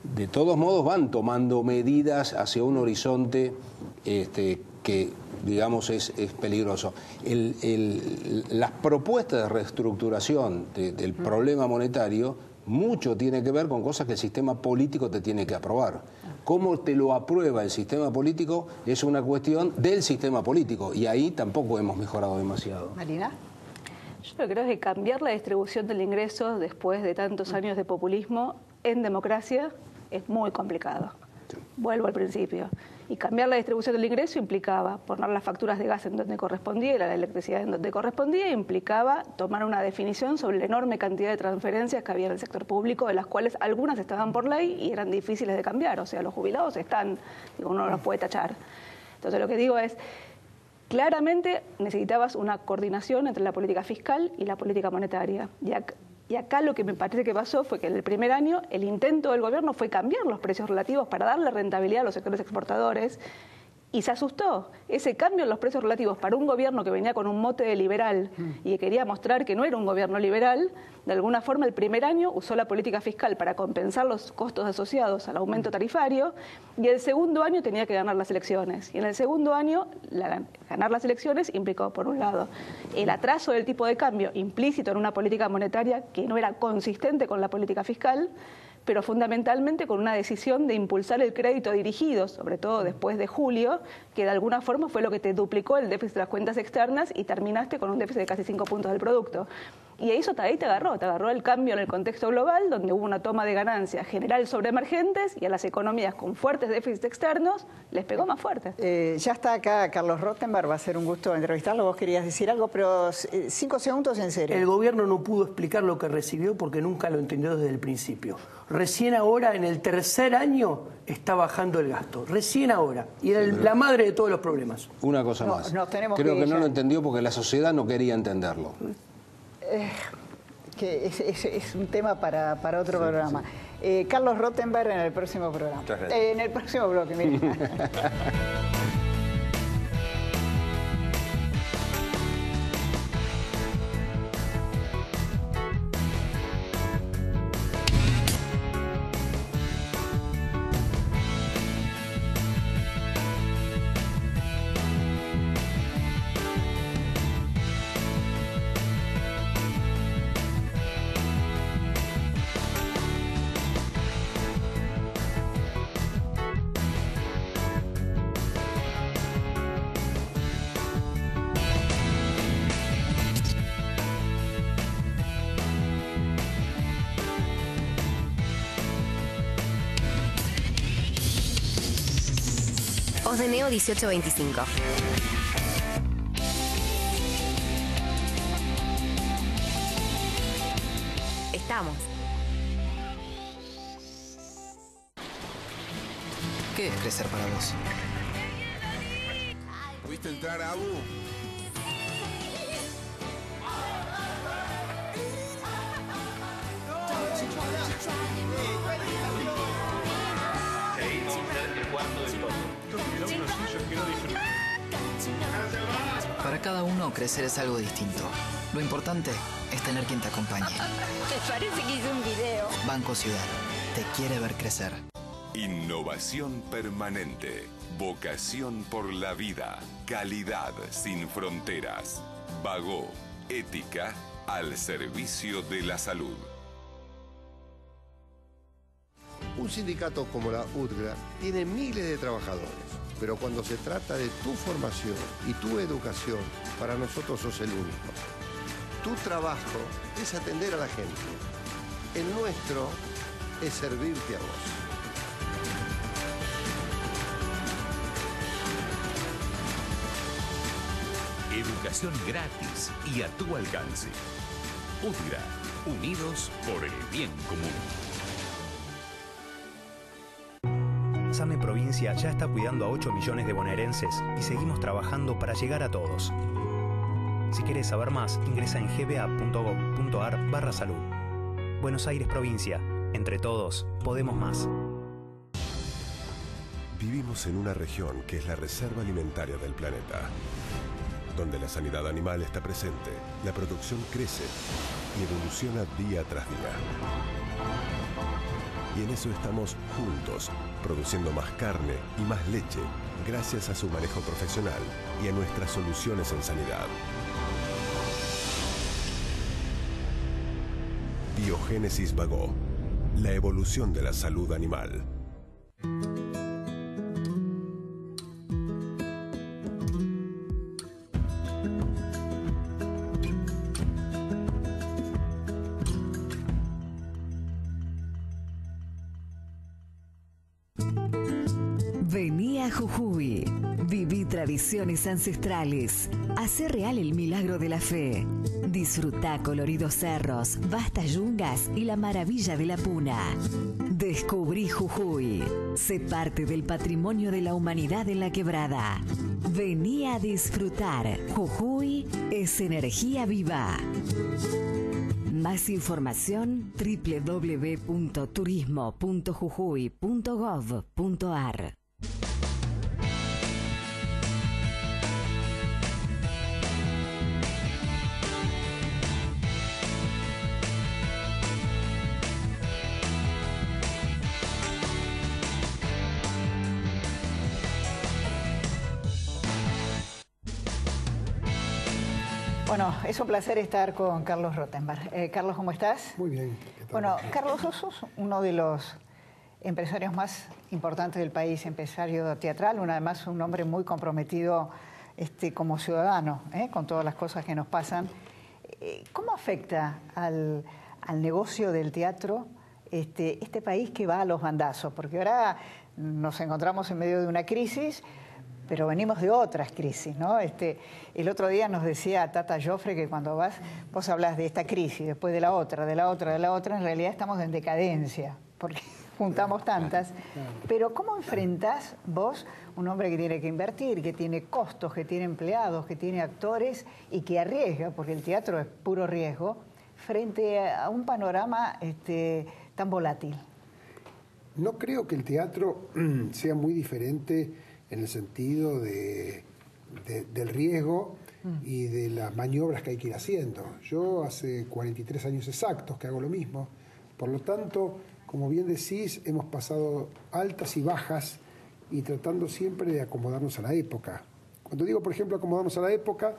de todos modos van tomando medidas hacia un horizonte que, digamos, es peligroso. Las propuestas de reestructuración del problema monetario mucho tiene que ver con cosas que el sistema político te tiene que aprobar. Cómo te lo aprueba el sistema político es una cuestión del sistema político y ahí tampoco hemos mejorado demasiado.
Marina.
Yo creo que cambiar la distribución del ingreso después de tantos años de populismo en democracia es muy complicado. Vuelvo al principio. Y cambiar la distribución del ingreso implicaba poner las facturas de gas en donde correspondía y la electricidad en donde correspondía, e implicaba tomar una definición sobre la enorme cantidad de transferencias que había en el sector público, de las cuales algunas estaban por ley y eran difíciles de cambiar. O sea, los jubilados están, uno no los puede tachar. Entonces lo que digo es, claramente necesitabas una coordinación entre la política fiscal y la política monetaria. Y acá lo que me parece que pasó fue que en el primer año el intento del gobierno fue cambiar los precios relativos para darle rentabilidad a los sectores exportadores y se asustó. Ese cambio en los precios relativos para un gobierno que venía con un mote de liberal y que quería mostrar que no era un gobierno liberal, de alguna forma el primer año usó la política fiscal para compensar los costos asociados al aumento tarifario y el segundo año tenía que ganar las elecciones. Y en el segundo año ganar las elecciones implicó, por un lado, el atraso del tipo de cambio implícito en una política monetaria que no era consistente con la política fiscal, pero fundamentalmente con una decisión de impulsar el crédito dirigido, sobre todo después de julio, que de alguna forma fue lo que te duplicó el déficit de las cuentas externas y terminaste con un déficit de casi 5 puntos del producto. Y eso ahí te agarró el cambio en el contexto global, donde hubo una toma de ganancias general sobre emergentes y a las economías con fuertes déficits externos les pegó más fuerte.
Ya está acá Carlos Rottenberg, va a ser un gusto entrevistarlo. Vos querías decir algo, pero 5 segundos en serio.
El gobierno no pudo explicar lo que recibió porque nunca lo entendió desde el principio. Recién ahora, en el tercer año, está bajando el gasto. Recién ahora. Y era la madre de todos los problemas.
Una cosa más. Creo que no lo entendió porque la sociedad no quería entenderlo.
Que es un tema para otro programa. Carlos Rottenberg en el próximo programa. En el próximo bloque, mira.
Neo 1825. Estamos.
¿Qué es crecer para vos?
¿Pudiste entrar, Abu?
Para cada uno, crecer es algo distinto. Lo importante es tener quien te acompañe.
Me parece que hice un video.
Banco Ciudad. Te quiere ver crecer.
Innovación permanente. Vocación por la vida. Calidad sin fronteras. Bagó. Ética al servicio de la salud.
Un sindicato como la UTGRA tiene miles de trabajadores, pero cuando se trata de tu formación y tu educación, para nosotros sos el único. Tu trabajo es atender a la gente. El nuestro es servirte a vos.
Educación gratis y a tu alcance. UTGRA, unidos por el bien común.
SAME Provincia ya está cuidando a 8 millones de bonaerenses y seguimos trabajando para llegar a todos. Si querés saber más, ingresa en gba.gov.ar/salud. Buenos Aires Provincia. Entre todos, podemos más.
Vivimos en una región que es la reserva alimentaria del planeta, donde la sanidad animal está presente, la producción crece y evoluciona día tras día. Y en eso estamos juntos, produciendo más carne y más leche, gracias a su manejo profesional y a nuestras soluciones en sanidad. Biogénesis Bagó, la evolución de la salud animal.
Vení a Jujuy. Viví tradiciones ancestrales. Hacé real el milagro de la fe. Disfrutá coloridos cerros, vastas yungas y la maravilla de la puna. Descubrí Jujuy. Sé parte del patrimonio de la humanidad en la quebrada. Vení a disfrutar. Jujuy es energía viva. Más información www.turismo.jujuy.gov.ar.
Bueno, es un placer estar con Carlos Rottenberg. Carlos, ¿cómo estás?
Muy bien.
Bueno, Carlos, sos uno de los empresarios más importantes del país, empresario teatral, además un hombre muy comprometido como ciudadano, con todas las cosas que nos pasan. ¿Cómo afecta al negocio del teatro este país que va a los bandazos? Porque ahora nos encontramos en medio de una crisis, pero venimos de otras crisis, ¿no? El otro día nos decía Tata Joffre que cuando vos hablas de esta crisis, después de la otra, en realidad estamos en decadencia, porque juntamos tantas. Pero ¿cómo enfrentás vos, un hombre que tiene que invertir, que tiene costos, que tiene empleados, que tiene actores y que arriesga, porque el teatro es puro riesgo, frente a un panorama tan volátil?
No creo que el teatro sea muy diferente en el sentido del riesgo y de las maniobras que hay que ir haciendo. Yo hace 43 años exactos que hago lo mismo. Por lo tanto, como bien decís, hemos pasado altas y bajas y tratando siempre de acomodarnos a la época. Cuando digo, por ejemplo, acomodarnos a la época,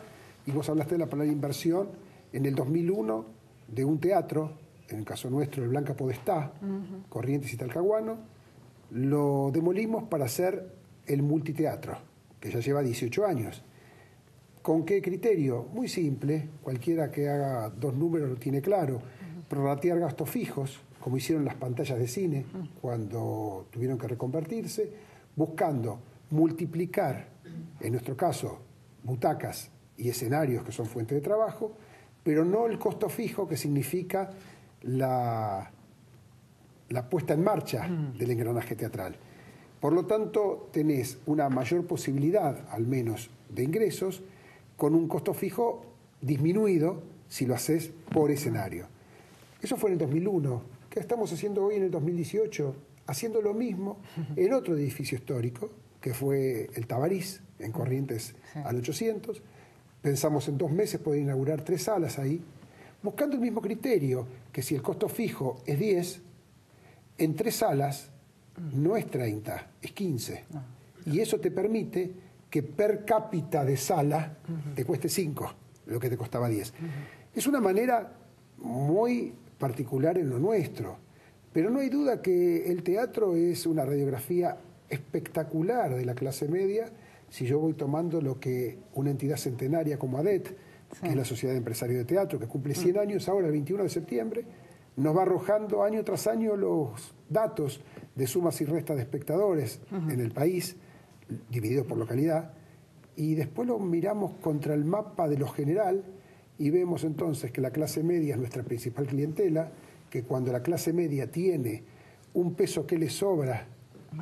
y vos hablaste de la palabra inversión, en el 2001, de un teatro, en el caso nuestro, el Blanca Podestá, Corrientes y Talcahuano, lo demolimos para hacer el multiteatro, que ya lleva 18 años. ¿Con qué criterio? Muy simple, cualquiera que haga dos números lo tiene claro. Prorratear gastos fijos, como hicieron las pantallas de cine cuando tuvieron que reconvertirse, buscando multiplicar, en nuestro caso, butacas y escenarios que son fuente de trabajo, pero no el costo fijo que significa la puesta en marcha del engranaje teatral. Por lo tanto, tenés una mayor posibilidad, al menos, de ingresos, con un costo fijo disminuido si lo haces por escenario. Eso fue en el 2001. ¿Qué estamos haciendo hoy en el 2018? Haciendo lo mismo en otro edificio histórico, que fue el Tabarís, en Corrientes al 800. Pensamos en 2 meses poder inaugurar 3 salas ahí, buscando el mismo criterio, que si el costo fijo es 10, en 3 salas no es 30, es 15. Y eso te permite que per cápita de sala te cueste 5, lo que te costaba 10. Es una manera muy particular en lo nuestro, pero no hay duda que el teatro es una radiografía espectacular de la clase media. Si yo voy tomando lo que una entidad centenaria como ADET, que es la Sociedad de Empresarios de Teatro, que cumple 100 años ahora, el 21 de septiembre, nos va arrojando año tras año los datos de sumas y restas de espectadores en el país, divididos por localidad, y después lo miramos contra el mapa de lo general y vemos entonces que la clase media es nuestra principal clientela, que cuando la clase media tiene un peso que le sobra,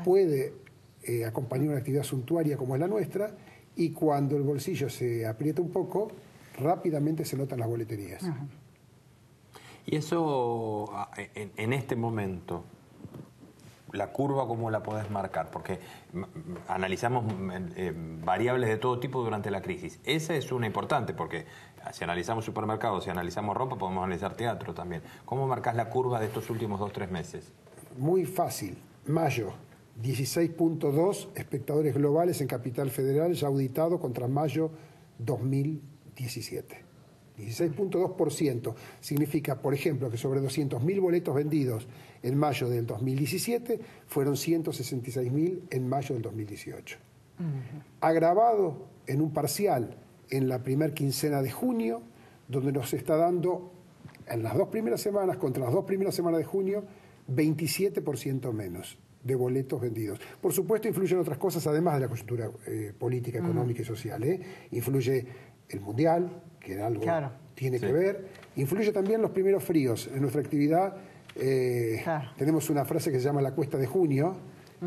puede acompañar una actividad suntuaria como es la nuestra, y cuando el bolsillo se aprieta un poco, rápidamente se notan las boleterías.
Y eso, en este momento, la curva, ¿cómo la podés marcar? Porque analizamos variables de todo tipo durante la crisis. Esa es una importante, porque si analizamos supermercados, si analizamos ropa, podemos analizar teatro también. ¿Cómo marcás la curva de estos últimos 2-3 meses?
Muy fácil. Mayo, 16.2 espectadores globales en Capital Federal, ya auditado contra mayo 2017. 16.2%. Significa, por ejemplo, que sobre 200.000 boletos vendidos en mayo del 2017, fueron 166.000 en mayo del 2018. Agravado en un parcial en la primera quincena de junio, donde nos está dando, en las 2 primeras semanas, contra las 2 primeras semanas de junio, 27% menos. de boletos vendidos. Por supuesto, influyen otras cosas, además de la coyuntura política, económica y social. Influye el Mundial, que algo tiene que ver. Influye también los primeros fríos. En nuestra actividad tenemos una frase que se llama la cuesta de junio,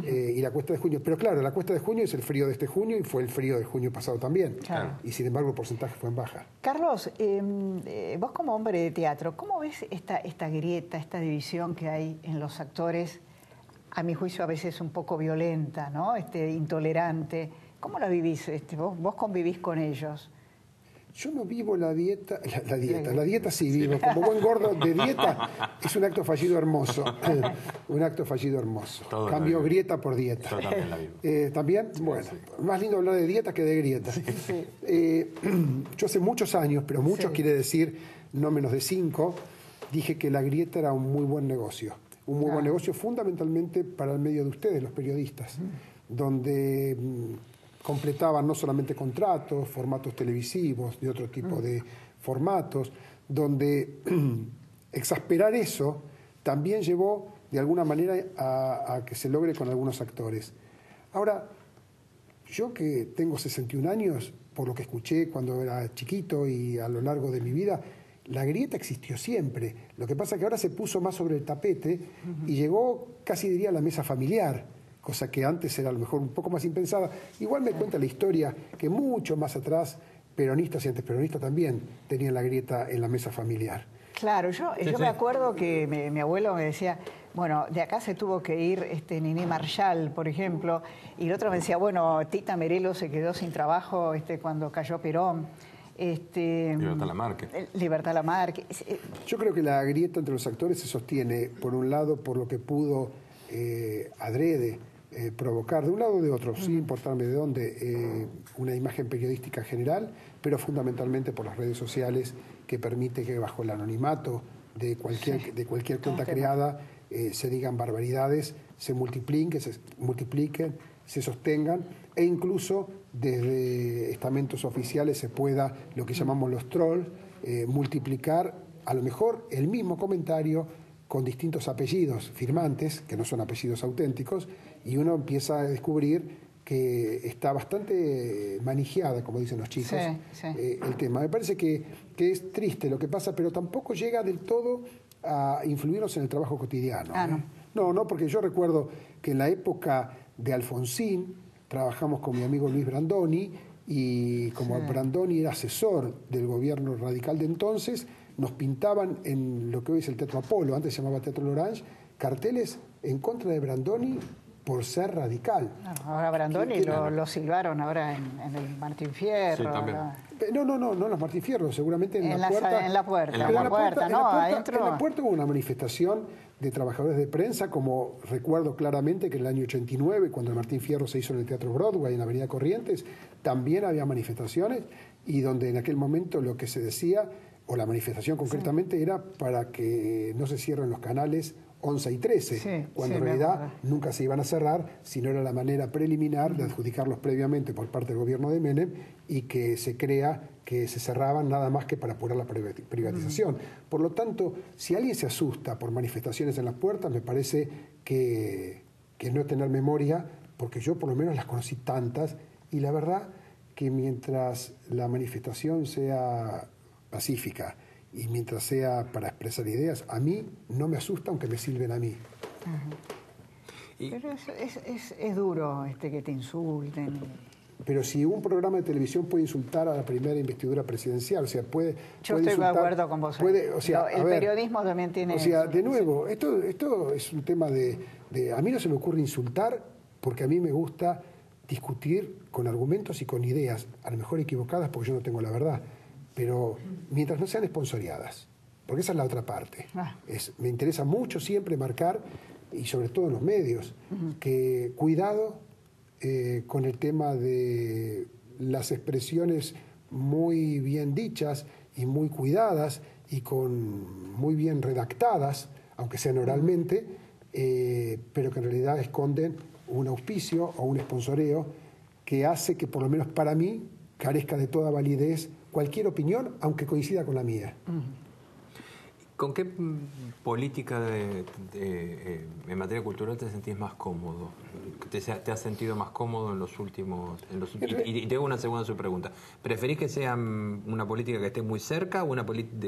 y la cuesta de junio, pero claro, la cuesta de junio es el frío de este junio y fue el frío de junio pasado también. Y sin embargo el porcentaje fue en baja.
Carlos, vos como hombre de teatro, ¿cómo ves esta grieta, esta división que hay en los actores? A mi juicio a veces un poco violenta, ¿no? Intolerante. ¿Cómo la vivís? Vos convivís con ellos.
Yo no vivo la dieta sí vivo. Como buen gordo de dieta, es un acto fallido hermoso. Un acto fallido hermoso.
Todo
Cambio grieta por dieta.
Yo también la vivo.
¿También? Bueno, más lindo hablar de dieta que de grieta. Yo hace muchos años, pero muchos quiere decir no menos de 5, dije que la grieta era un muy buen negocio. Un muy buen negocio fundamentalmente para el medio de ustedes, los periodistas, donde completaban no solamente contratos, formatos televisivos, de otro tipo de formatos, donde exasperar eso también llevó de alguna manera a que se logre con algunos actores. Ahora, yo que tengo 61 años, por lo que escuché cuando era chiquito y a lo largo de mi vida, la grieta existió siempre. Lo que pasa es que ahora se puso más sobre el tapete y llegó, casi diría, a la mesa familiar, cosa que antes era a lo mejor un poco más impensada. Igual me cuenta la historia que mucho más atrás, peronistas y antiperonistas también tenían la grieta en la mesa familiar.
Claro, yo me acuerdo que mi abuelo me decía, bueno, de acá se tuvo que ir Niní Marshall, por ejemplo, y el otro me decía, bueno, Tita Merelo se quedó sin trabajo cuando cayó Perón.
Libertad Lamarque.
Libertad Lamarque.
Yo creo que la grieta entre los actores se sostiene, por un lado, por lo que pudo adrede provocar, de un lado o de otro, sin importarme de dónde, una imagen periodística general, pero fundamentalmente por las redes sociales, que permite que bajo el anonimato de cualquier cuenta creada se digan barbaridades, se multipliquen, se sostengan, e incluso desde estamentos oficiales se pueda, lo que llamamos los trolls, multiplicar a lo mejor el mismo comentario con distintos apellidos firmantes, que no son apellidos auténticos, y uno empieza a descubrir que está bastante manijeada, como dicen los chicos, el tema. Me parece que es triste lo que pasa, pero tampoco llega del todo a influirnos en el trabajo cotidiano. No, porque yo recuerdo que en la época de Alfonsín trabajamos con mi amigo Luis Brandoni, y como Brandoni era asesor del gobierno radical de entonces, nos pintaban en lo que hoy es el Teatro Apolo, antes se llamaba Teatro L'Orange, carteles en contra de Brandoni por ser radical.
Ahora Brandoni lo silbaron ahora en el Martín Fierro.
Sí, también.
No los Martín Fierro, seguramente en la puerta.
En la puerta
hubo una manifestación de trabajadores de prensa, como recuerdo claramente que en el año 89, cuando el Martín Fierro se hizo en el Teatro Broadway, en la Avenida Corrientes, también había manifestaciones, y donde en aquel momento lo que se decía, o la manifestación concretamente, era para que no se cierren los canales 11 y 13, cuando en realidad nunca se iban a cerrar, sino era la manera preliminar de adjudicarlos previamente por parte del gobierno de Menem, y que se crea que se cerraban nada más que para apurar la privatización. Por lo tanto, si alguien se asusta por manifestaciones en las puertas, me parece que no es tener memoria, porque yo por lo menos las conocí tantas, y la verdad que mientras la manifestación sea pacífica y mientras sea para expresar ideas, a mí no me asusta aunque me silben a mí.
Pero es duro que te insulten.
Pero si un programa de televisión puede insultar a la primera investidura presidencial, o sea, puede
Yo estoy de acuerdo con vos. El periodismo también tiene...
O sea, de nuevo, esto es un tema de... A mí no se me ocurre insultar, porque a mí me gusta discutir con argumentos y con ideas, a lo mejor equivocadas porque yo no tengo la verdad, pero mientras no sean esponsoreadas, porque esa es la otra parte. Me interesa mucho siempre marcar, y sobre todo en los medios, que cuidado con el tema de las expresiones muy bien dichas y muy cuidadas y muy bien redactadas, aunque sean oralmente, pero que en realidad esconden un auspicio o un sponsoreo que hace que, por lo menos para mí, carezca de toda validez cualquier opinión, aunque coincida con la mía.
¿Con qué política en materia cultural te sentís más cómodo? ¿Te has sentido más cómodo en los últimos...? Y tengo una segunda subpregunta. ¿Preferís que sea una política que esté muy cerca o una política,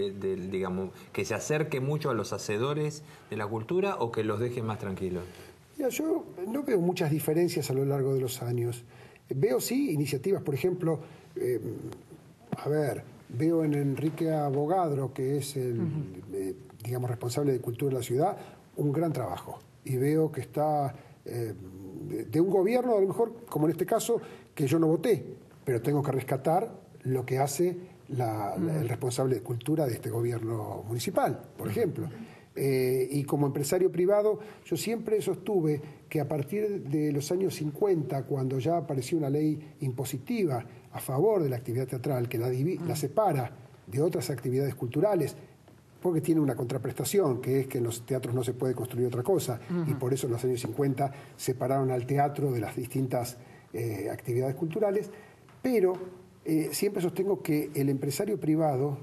digamos, que se acerque mucho a los hacedores de la cultura o que los deje más tranquilos?
Mira, yo no veo muchas diferencias a lo largo de los años. Veo sí iniciativas, por ejemplo, veo en Enrique Abogadro, que es el, digamos, responsable de cultura de la ciudad, un gran trabajo. Y veo que está de un gobierno, a lo mejor, como en este caso, que yo no voté, pero tengo que rescatar lo que hace el responsable de cultura de este gobierno municipal, por ejemplo. Y como empresario privado, yo siempre sostuve que a partir de los años 50, cuando ya apareció una ley impositiva a favor de la actividad teatral, que la separa de otras actividades culturales, porque tiene una contraprestación, que es que en los teatros no se puede construir otra cosa, y por eso en los años 50 separaron al teatro de las distintas actividades culturales, pero siempre sostengo que el empresario privado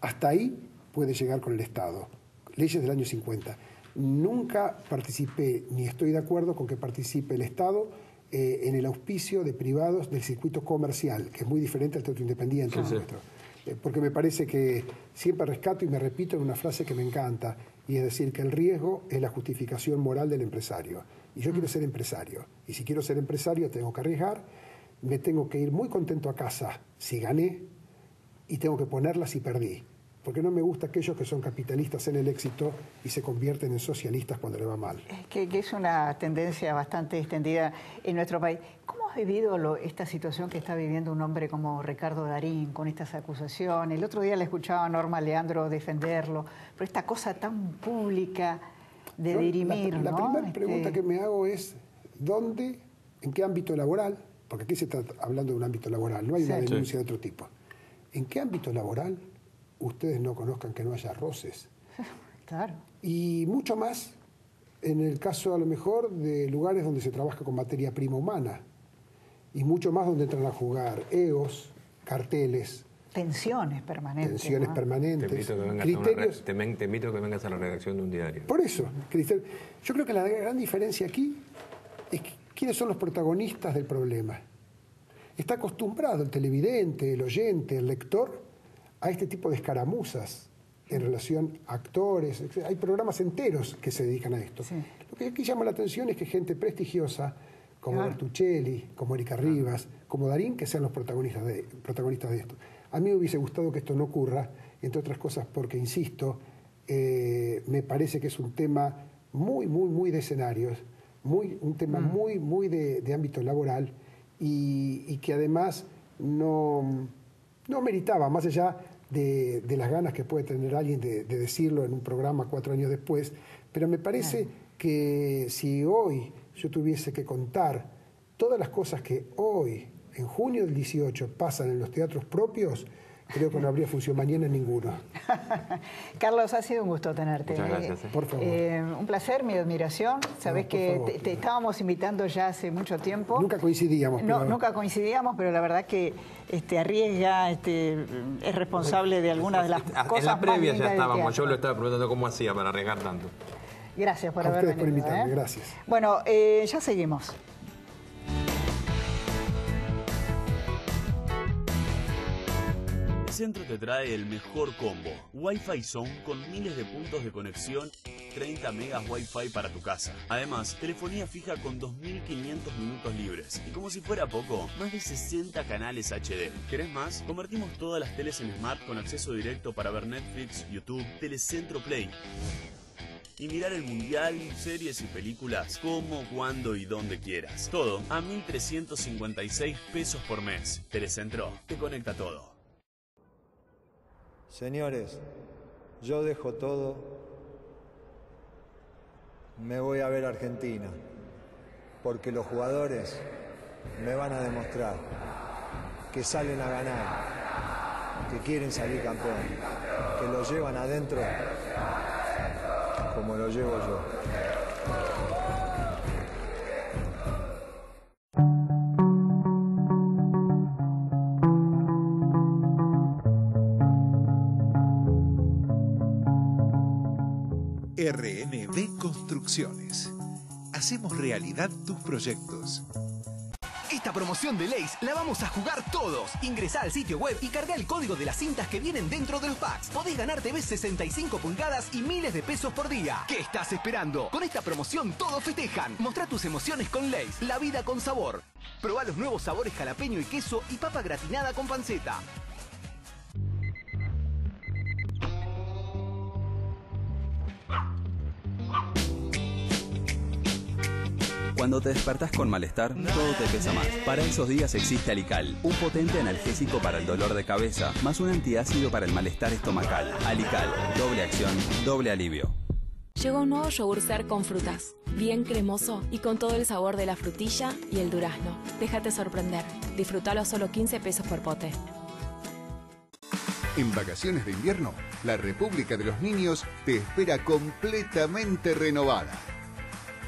hasta ahí puede llegar con el Estado. Leyes del año 50. Nunca participé, ni estoy de acuerdo con que participe el Estado en el auspicio de privados del circuito comercial, que es muy diferente al teatro independiente nuestro. Porque me parece que siempre rescato y me repito en una frase que me encanta, y es decir, que el riesgo es la justificación moral del empresario. Y yo quiero ser empresario. Y si quiero ser empresario tengo que arriesgar, me tengo que ir muy contento a casa si gané, y tengo que ponerla si perdí. Porque no me gusta aquellos que son capitalistas en el éxito y se convierten en socialistas cuando le va mal.
Que es una tendencia bastante extendida en nuestro país. ¿Cómo has vivido esta situación que está viviendo un hombre como Ricardo Darín con estas acusaciones? El otro día le escuchaba a Norma Leandro defenderlo, pero esta cosa tan pública de dirimir,
La primera pregunta que me hago es, ¿dónde, en qué ámbito laboral? Porque aquí se está hablando de un ámbito laboral, no hay una denuncia de otro tipo. ¿En qué ámbito laboral ustedes no conozcan que no haya roces?
Claro.
Y mucho más en el caso, a lo mejor, de lugares donde se trabaja con materia prima humana. Y mucho más donde entran a jugar egos, carteles.
Tensiones permanentes.
Tensiones permanentes.
Te invito a que vengas a la redacción de un diario.
Por eso, Cristian, yo creo que la gran diferencia aquí es quiénes son los protagonistas del problema. Está acostumbrado el televidente, el oyente, el lector a este tipo de escaramuzas en relación a actores. Hay programas enteros que se dedican a esto. Sí. Lo que aquí llama la atención es que gente prestigiosa, como Bertuccelli, como Erika Rivas, como Darín, que sean los protagonistas de esto. A mí me hubiese gustado que esto no ocurra, entre otras cosas porque, insisto, me parece que es un tema muy de escenarios, un tema muy de ámbito laboral y que además no meritaba, más allá de las ganas que puede tener alguien de decirlo en un programa 4 años después, pero me parece que si hoy yo tuviese que contar todas las cosas que hoy, en junio del 18, pasan en los teatros propios, creo que no habría función mañana en ninguno.
Carlos, ha sido un gusto tenerte.
Muchas gracias.
Por favor.
Un placer, mi admiración. Sabés que te estábamos invitando ya hace mucho tiempo.
Nunca coincidíamos.
Nunca coincidíamos, pero la verdad que arriesga, es responsable de algunas de las cosas
en la previa
más
ya estábamos.
teatro.
Yo lo estaba preguntando cómo hacía para arriesgar tanto.
Gracias por
a
haber
ustedes
venido.
por invitarme, gracias.
Bueno, ya seguimos.
Centro te trae el mejor combo. Wi-Fi Zone con miles de puntos de conexión, 30 megas Wi-Fi para tu casa. Además, telefonía fija con 2.500 minutos libres. Y como si fuera poco, más de 60 canales HD. ¿Querés más? Convertimos todas las teles en Smart con acceso directo para ver Netflix, YouTube, Telecentro Play. Y mirar el mundial, series y películas como, cuando y donde quieras. Todo a 1.356 pesos por mes. Telecentro te conecta todo.
Señores, yo dejo todo, me voy a ver a Argentina, porque los jugadores me van a demostrar que salen a ganar, que quieren salir campeón, que lo llevan adentro como lo llevo yo.
RNB Construcciones. Hacemos realidad tus proyectos.
Esta promoción de Lays la vamos a jugar todos. Ingresá al sitio web y carga el código de las cintas que vienen dentro de los packs. Podés ganar TVs 65 pulgadas y miles de pesos por día. ¿Qué estás esperando? Con esta promoción todos festejan. Mostrá tus emociones con Lays, la vida con sabor. Probá los nuevos sabores jalapeño y queso y papa gratinada con panceta.
Cuando te despertás con malestar, todo te pesa más. Para esos días existe Alical, un potente analgésico para el dolor de cabeza, más un antiácido para el malestar estomacal. Alical, doble acción, doble alivio.
Llegó un nuevo yogur Ser con frutas, bien cremoso y con todo el sabor de la frutilla y el durazno. Déjate sorprender. Disfrútalo a solo 15 pesos por pote.
En vacaciones de invierno, la República de los Niños te espera completamente renovada.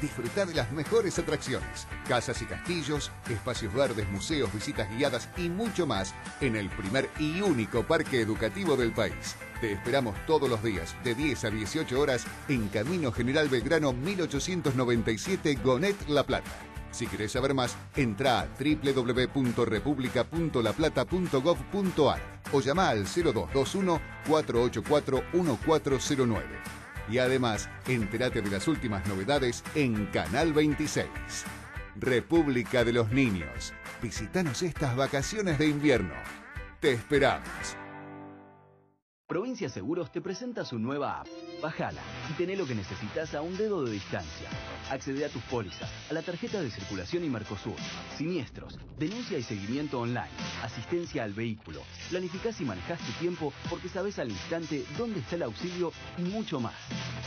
Disfrutar de las mejores atracciones, casas y castillos, espacios verdes, museos, visitas guiadas y mucho más en el primer y único parque educativo del país. Te esperamos todos los días de 10 a 18 horas en Camino General Belgrano 1897, Gonet, La Plata. Si querés saber más, entra a www.republica.laplata.gov.ar o llama al 0221 484 1409. Y además, entérate de las últimas novedades en Canal 26. República de los Niños. Visítanos estas vacaciones de invierno. Te esperamos.
Provincia Seguros te presenta su nueva app. Bájala y tené lo que necesitas a un dedo de distancia. Accede a tus pólizas, a la tarjeta de circulación y Mercosur, siniestros, denuncia y seguimiento online, asistencia al vehículo. Planificás y manejás tu tiempo porque sabés al instante dónde está el auxilio y mucho más.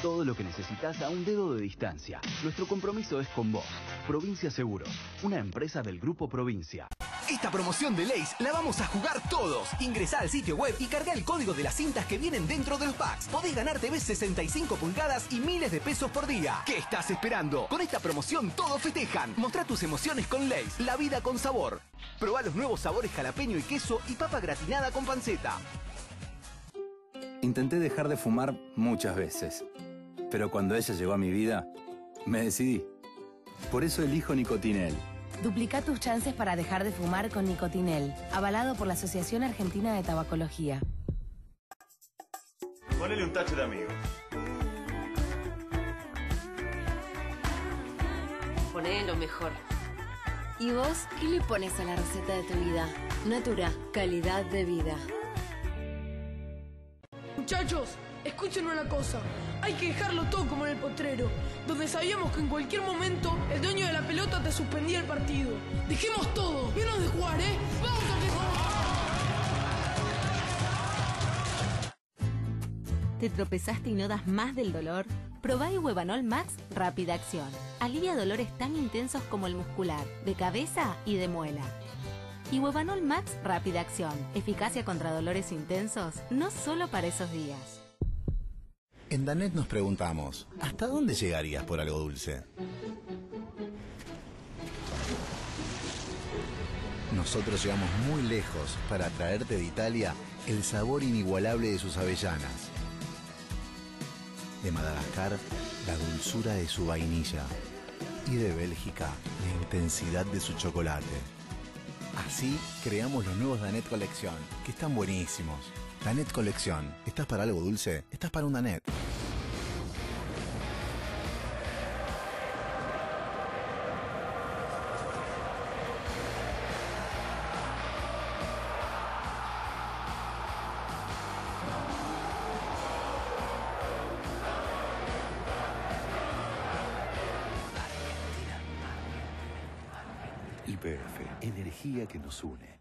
Todo lo que necesitas a un dedo de distancia. Nuestro compromiso es con vos. Provincia Seguros, una empresa del Grupo Provincia.
Esta promoción de Lays la vamos a jugar todos. Ingresá al sitio web y carga el código de las cintas que vienen dentro de los packs. Podés ganar TVs 65 pulgadas y miles de pesos por día. ¿Qué estás esperando? Con esta promoción todos festejan. Mostrá tus emociones con Lays, la vida con sabor. Probá los nuevos sabores jalapeño y queso y papa gratinada con panceta.
Intenté dejar de fumar muchas veces, pero cuando ella llegó a mi vida, me decidí. Por eso elijo Nicotinel.
Duplica tus chances para dejar de fumar con Nicotinel, avalado por la Asociación Argentina de Tabacología.
Ponele un tacho de amigo.
Ponele lo mejor. ¿Y vos qué le pones a la receta de tu vida? Natura, calidad de vida.
Muchachos, escuchen una cosa. Hay que dejarlo todo como en el potrero, donde sabíamos que en cualquier momento el dueño de la pelota te suspendía el partido. Dejemos todo, menos de jugar, ¿eh? ¡Vamos a jugar!
¿Te tropezaste y no das más del dolor? Probá Ibuevanol Max Rápida Acción. Alivia dolores tan intensos como el muscular, de cabeza y de muela. Ibuevanol Max Rápida Acción. Eficacia contra dolores intensos, no solo para esos días.
En Danet nos preguntamos, ¿hasta dónde llegarías por algo dulce? Nosotros llegamos muy lejos para traerte de Italia el sabor inigualable de sus avellanas. De Madagascar, la dulzura de su vainilla. Y de Bélgica, la intensidad de su chocolate. Así creamos los nuevos Danet Colección, que están buenísimos. Danet Colección. ¿Estás para algo dulce? Estás para un Danet.
YPF, energía que nos une.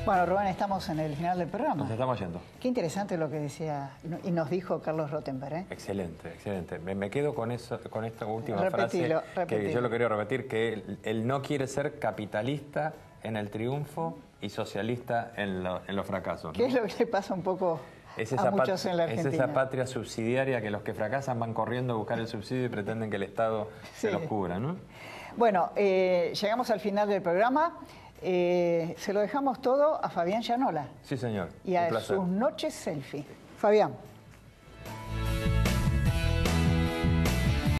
Bueno, Rubén, estamos en el final del programa.
Nos estamos yendo.
Qué interesante lo que decía y nos dijo Carlos Rottenberg, ¿eh?
Excelente, excelente. Me quedo con esta última
Repetilo.
frase que yo lo quería repetir, que él no quiere ser capitalista en el triunfo y socialista en los fracasos, ¿no?
¿Qué es lo que le pasa un poco a muchos en la Argentina?
Es esa patria subsidiaria que los que fracasan van corriendo a buscar el subsidio y pretenden que el Estado se los cubra, ¿no?
Bueno, llegamos al final del programa. Se lo dejamos todo a Fabián Llanola.
Sí, señor.
Y a sus noches selfie. Fabián.